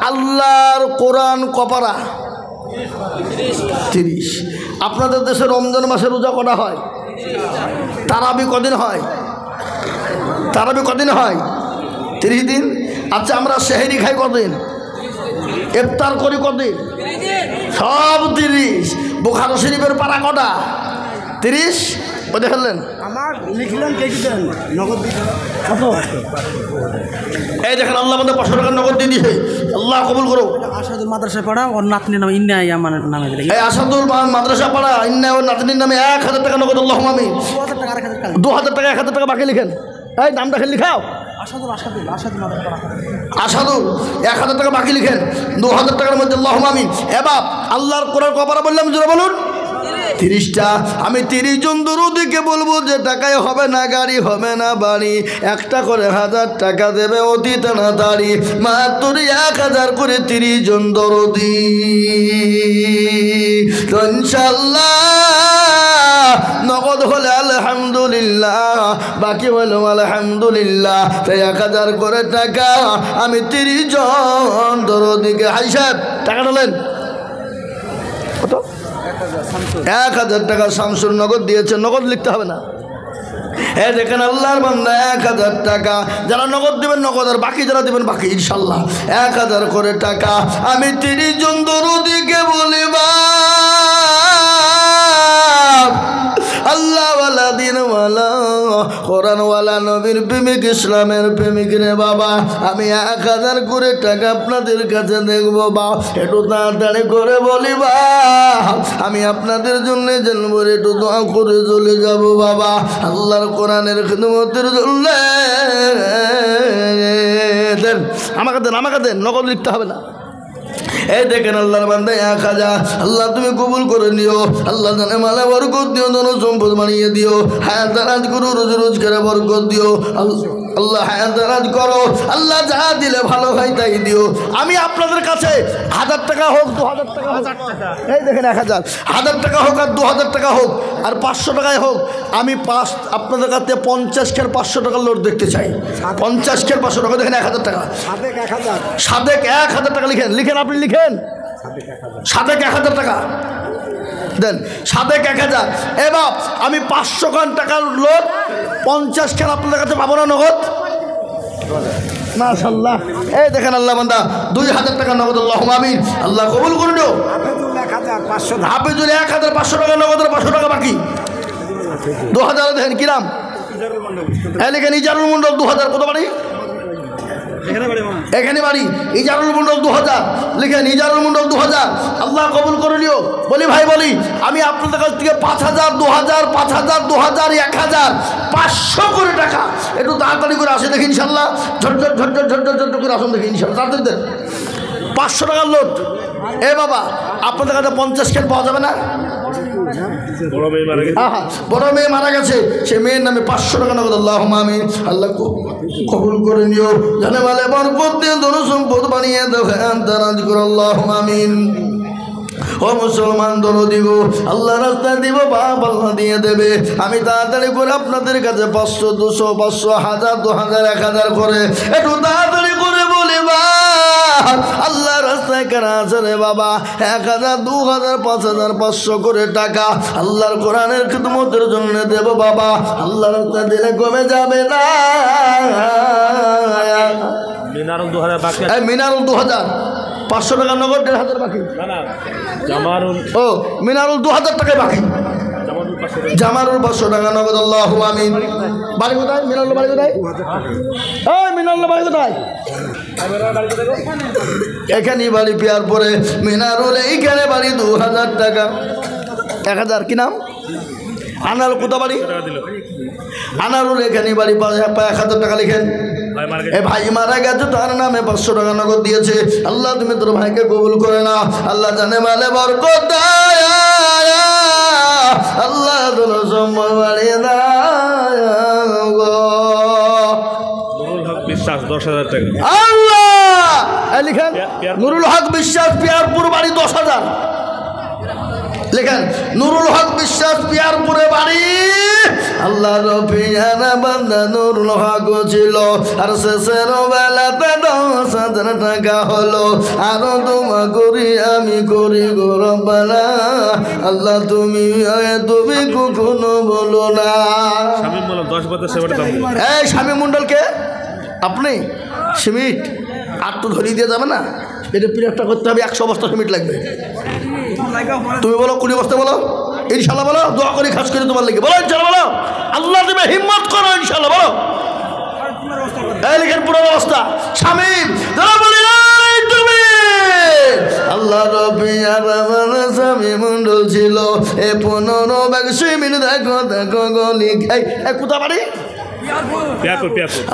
আল্লাহর কোরআন কপারা 30। আপনাদের দেশে রমজান মাসে রোজা কটা হয়? তারাবি কদিন হয়? তারাবি কদিন হয়? 30 দিন। আচ্ছা আমরা সেহরি খাই কদিন? ইফতার করি কদিন? সব 30। বুখারী শরীফের পারা কটা? 30। বুঝে ফেললেন? আমার লিখলেন কে দিতেন নগদ দিতেন। এই দেখেন আল্লাহ আমাদের 500 টাকা নগদ দিয়ে দিয়েছে। আল্লাহ কবুল করো। আসাদুল মাদ্রাসা পাড়া ওর নাতনির নামে ইন্নাই আমার নামে দিলে। এই আসাদুল মাদ্রাসা পাড়া ইন্নাই ওর নাতনির নামে 1,000 টাকা নগদ। আল্লাহুম্মা আমিন। 2,000 টাকা 2,000 টাকা 1,000 টাকা বাকি লিখেন। এই নামটা খেলে লিখাও। আসাদুল মাদ্রাসা পাড়া আসাদুল 1,000 টাকা বাকি লিখেন। 2,000 টাকার মধ্যে আল্লাহুম্মা আমিন। এবার আল্লাহর কোরআন কপারা বললাম, জোরে বলুন। 30টা। আমি 30 জন দরুদিকে বলবো যে টাকায় হবে না গাড়ি, হবে না বাড়ি, একটা করে 1,000 টাকা দেবে অতি তাড়াতাড়ি, মাত্র 1,000 করে 30 জন দরদি। তো ইনশাল্লাহ নগদ হলে আলহামদুলিল্লাহ, বাকি হলো আলহামদুলিল্লাহ। তাই 1,000 করে টাকা আমি 30 জন দরদিকে। হাই সাহেব টাকা নিলেন কত? 1000 টাকা শামসুর নগদ দিয়েছে, নগদ লিখতে হবে না। দেখেন আল্লাহর বান্দা 1000 টাকা যারা নগদ দিবেন নগদ, আর বাকি যারা দিবেন বাকি ইনশাল্লাহ 1000 করে টাকা। আমি 30 জন দরুদিকে বলিবা আল্লাহওয়ালা দিনওয়ালা কোরআনওয়ালা নবীর প্রেমিক ইসলামের প্রেমিক রে বাবা, আমি 1000 করে টাকা আপনাদের কাছে দেখবো বা একটু তাড়াতাড়ি করে বলিবা, আমি আপনাদের জন্য জন্মরে একটু দোয়া করে চলে যাব বাবা আল্লাহর কোরআনের খিদমতের জন্য। দেন আমাকে দেন, নগদ লিখতে হবে না। দেখেন আল্লাহর বান্দা 1000, আল্লাহ তুমি কবুল করে নিও। আল্লাহ জানে মালা বরকত দিও, ধন সম্পদ বানিয়ে দিও, হায়াত দারাজ করো, রোজ রোজগারে বরকত দিও আল্লাহ, হায়াত দারাজ করো আল্লাহ, যা দিলে ভালো হয় তাই দিও। আমি আপনাদের কাছে 1000 টাকা হোক 2000 টাকা হোক, এই দেখেন 1000 টাকা হোক আর 2000 টাকা হোক আর 500 টাকায় হোক, আমি আপনাদের কাছে 50 খের 500 টাকার লোড দেখতে চাই। 50 খের 500 টাকা, দেখেন 1000 টাকা, সাদেক 1000 টাকা লিখেন আপনি লিখেন, সাদেক 1000 টাকা দেন, সাদেক 1000। এবার আমি 500 খান টাকার লোড 50 খান আপনাদের কাছে পাবো না নগদ? মাশাআল্লাহ। দেখেন আল্লাহ বান্দা 2000 টাকা নগদ, আল্লাহুম্মা আমিন। আল্লাহ কবুল করে নিও। হাফেজুল 1000 500 টাকা নগদ, 500 টাকা বাকি 2000। দেখেন কি নাম? লিখেন ইজারুল মন্ডল 2000। কত বাড়ি? এখানে বাড়ি ইজারুল মন্ডল 2000। লিখেন ইজারুল মন্ডল 2000। আল্লাহ কবুল করে নিও। বলি ভাই বলি, আমি আপনাদের কাছ থেকে 5000 2000 5000 2000 1000 500 করে টাকা একটু তাড়াতাড়ি করে আসে দেখি ইনশাল্লাহ, ঝটঝট ঝটঝট ঝটঝট ঝটঝট করে আসুন দেখি ইনশাল্লাহ, তাড়াতাড়ি দেন। 500 টাকার লোড। বাবা আপনাদের কাছে 50 খেল পাওয়া যাবে না? বড় মেয়ে মারা গেছে, সে মেয়ের নামে 500 টাকা নগদ, আল্লাহুম্মা আমিন। আল্লাহ কবুল করে নিও, জানে মালে বরকত দিয়ে ধন সম্পদ বানিয়ে দাও, দারাজ করো, আল্লাহুম্মা আমিন। ও মুসলমান দরদি গো, আল্লাহ রাস্তায় দিব বাপ আল্লাহ দিয়ে দেবে। আমি তাড়াতাড়ি করে আপনাদের কাছে 500 200 500 1000 2000 1000 করে একটু তাড়াতাড়ি করে বলি বা আল্লাহ রাস্তায় কেনা আছে রে বাবা, 1000 2000 5000 500 করে টাকা আল্লাহর কোরআনের খিদমতের জন্য দেব বাবা। আল্লাহ রাস্তায় দিলে কমে যাবে না। মিনারুল 2000 বাকি, মিনারুল 2000 500 টাকা নগদ, 1500 বাকি। ও মিনারুল 2000 টাকায় বাকি, জামারুল 500 টাকা নগদ, আল্লাহুম্মা আমিন। বাড়ি কোথায়? মিনারুল বাড়ি কোথায়? মিনারুল বাড়ি কোথায়? এখানে বাড়ি পেয়ার পরে মিনারুল, এইখানে বাড়ি 2000 টাকা 1000। কি নাম? আনারুল। কোথা বাড়ি? আনারুল এখানে বাড়ি 1000 টাকা লিখেন। ভাই মারা গেছে, তার নামে 500 টাকা নগদ দিয়েছে। আল্লাহ তুমি তোর ভাইকে কবুল করে না, আল্লাহ জানে মালে বরকত দাও, আল্লাহ তোর সম্পদ বাড়িয়ে দাও গো। নুরুল হক বিশ্বাস 10,000 টাকা। আল্লাহ লিখেন নুরুল হক বিশ্বাস পিয়ারপুর বাড়ি 10,000। লিখেন নুরুল হক বিশ্বাস পিয়ারপুরে বাড়ি। আল্লাহ রবিয়ানা বান্দা নুরুল হক ছিল, আর শেষের বেলাতে 10,000 টাকা হলো। আরো তোমা করি আমি করি গো রব্বানা, আল্লাহ তুমি কখনো বলো না। এই স্বামী মন্ডলকে আপনি সিমিট আর তো ধরিয়ে দিয়ে যাবে না, এটা পিরিয়ডটা করতে হবে। 100 বস্তা সিমিট লাগবে। তুমি বলো 20 বস্তা বলো, ইনশাল্লাহ বলো, দোয়া করি খাস করে তোমার লেগে বলো, ইনশাল্লাহ বলো, আল্লাহ তুমি হিম্মত করো, ইনশাল্লাহ বলো। এই লিখেন পুরো অবস্থা স্বামী বলি তুমি। আল্লাহ রবি আর আমার স্বামী মন্ডল ছিল, 15 ব্যাগ সিমিট দেখো দেখো গলি। এই কোথা বাড়ি?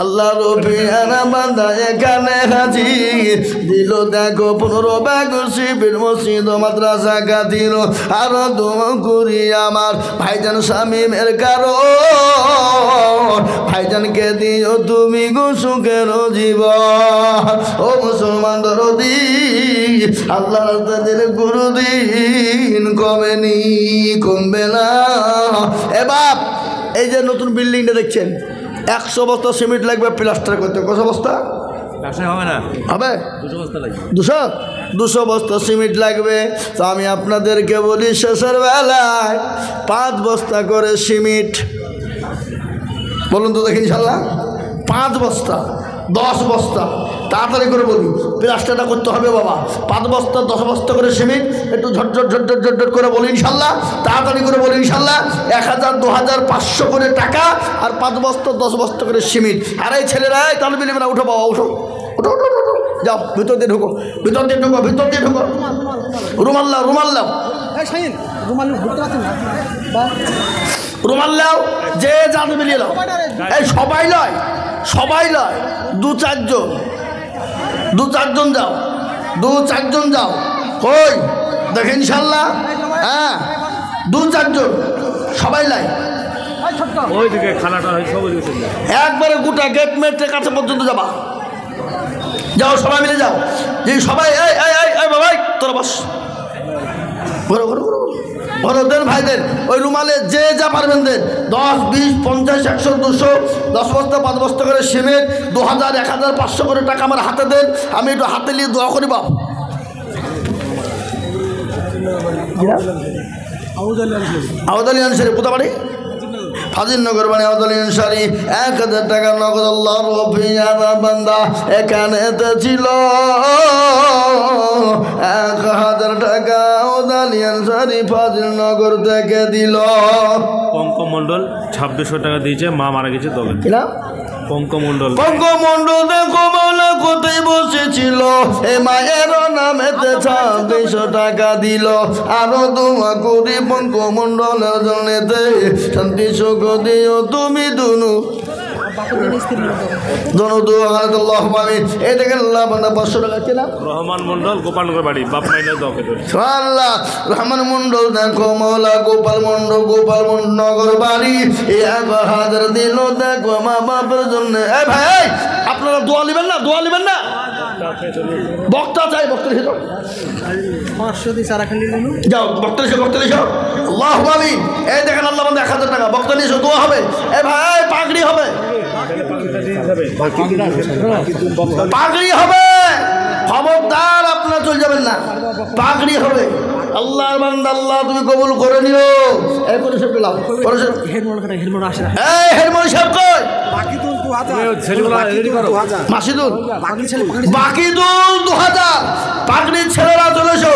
আল্লাহ রবিয়ানা বান্দা এখানে হাজির দিল, দেখো 15 ব্যাগ শিবির মসজিদ মাদ্রাসা খাতির। আরো দোয়া করি আমার ভাইজান শামীমের কারো, ভাইজানকে দিও তুমি গো সুখের জীবন। ও মুসলমান দরদি, আল্লাহ রাস্তা দিলে কোনদিন কমেনি, কমবে না। এ বাপ, এই যে নতুন বিল্ডিংটা দেখছেন, 100 বস্তা সিমেন্ট লাগবে প্লাস্টার করতে। কত বস্তা? হবে না, হবে 200 বস্তা লাগবে। 200 বস্তা সিমেন্ট লাগবে। তো আমি আপনাদেরকে বলি শেষের বেলায় 5 বস্তা করে সিমেন্ট, বলুন তো দেখি ইনশাল্লাহ 5 বস্তা 10 বস্তা, তাড়াতাড়ি করে বলি প্লাস্টারটা করতে হবে বাবা। 5 বস্তা 10 বস্তা করে সিমেন্ট, একটু ঝটঝট ঝটঝট ঝটঝট করে বলি ইনশাল্লাহ, তাড়াতাড়ি করে বলি ইনশাল্লাহ। 1000 2000 500 করে টাকা আর 5 বস্তা 10 বস্তা করে সিমেন্ট। আর এই ছেলেরা তাহলে মিলিবে না, উঠো বাবা উঠো উঠো উঠো উঠো, যাও ভিতর দিয়ে ঢুকো, ভিতর দিয়ে ঢুকো, ভিতর দিয়ে ঢুকো। রুমাল লাও, রুমাল লাও, রুমাল লাও, যে যাতে মিলিয়ে লাও। এই সবাই লয়, সবাই লয়, 2-4 জন, 2-4 জন যাও, 2-4 জন যাও। কই দেখে ইনশাল্লাহ, হ্যাঁ 2-4 জন সবাই লাই, ওইদিকে খানাটা সব একবারে গোটা গেট মেটের কাছে পর্যন্ত যাবা, যাও সবাই মিলে যাও। যে সবাই এই এই এই এই বাবাই তোরা বস, ঘোরো ঘোরো ঘোরো ঘোরো, দেন ভাই দেন, ওই রুমালে যে যা পারবেন দেন। 10 20 50 100 200, 10 বস্তা 5 বস্তা করে সিমেন্ট, 2000 1000 500 করে টাকা আমার হাতে দেন, আমি একটু হাতে নিয়ে দোয়া করি বাপ। আওয়াজ আলী আনসারি কোথা বাড়ি? ফাজিলনগর বাড়ি আওয়াজ আলী আনসারি। 1000 টাকা নগদ আল্লাহর রফিয়ার বান্দা এখানেতে ছিল, 1000 টাকা আওয়াজ আলী আনসারি ফাজিলনগর থেকে দিল। পঙ্কমণ্ডল 2600 টাকা দিয়েছে, মা মারা গেছে তবে। কিনা পঙ্কমণ্ডল, পঙ্কমণ্ডল দেখো বলে কোথায় বসেছিল, এ মায়ের নামেতে 2600 টাকা দিল। আরো দোয়া করি পঙ্কমণ্ডলের জন্যতে, শান্তি সুখ দিও তুমি দুনু রহমান মণ্ডল, গোপালনগর বাড়ি, বাপ মাইনে আল্লাহ। রহমান মন্ডল দেখো মৌলা, গোপাল মন্ডল, গোপাল নগর বাড়ি, 1000 দিল দেখো মা বাপের জন্য। এই ভাই আপনারা দোয়া নেবেন না, দোয়া নেবেন না, বক্তা চাই, বক্তা লিখে যাও, 500 দিয়ে সারা খালি দিল। যাও বক্তা লিখে, বক্তা লিখে আল্লাহ আমিন। এই দেখেন আল্লাহ বন্ধ 1000 টাকা বক্তা নিয়েছো, দোয়া হবে। এই ভাই পাগড়ি হবে, পাগড়ি হবে, খবরদার আপনারা চলে যাবেন না, পাগড়ি হবে। আল্লাহর বান্দা আল্লাহ তুমি কবুল করে নিও। এই করে সব পেলাম, এই হেডমন সাহেব কই? মাসিদুল, বাকিদুল 2000 পাগড়ির ছেলেরা চলেছো,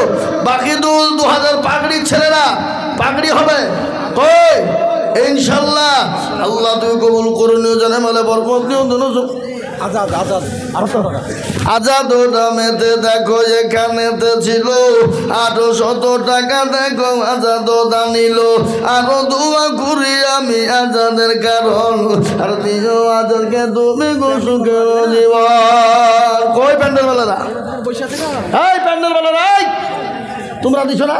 বাকিদুল 2000 পাগড়ির ছেলেরা, পাগড়ি হবে কই? ইনশাল্লাহ আল্লাহ তুমি কবুল করে নিও, জানে মালে বরকত নিও। আজাদ দামেতে দেখো এখানেতে ছিল 800 টাকা, দেখো আজাদ দানিল। আরো দোয়া করি আমি আজাদের কারণ, আর দিও আজাদকে তুমি সুখের জীবন। কই প্যান্ডেল বেলারা, এই প্যান্ডেল বেলারা তোমরা দিছো না?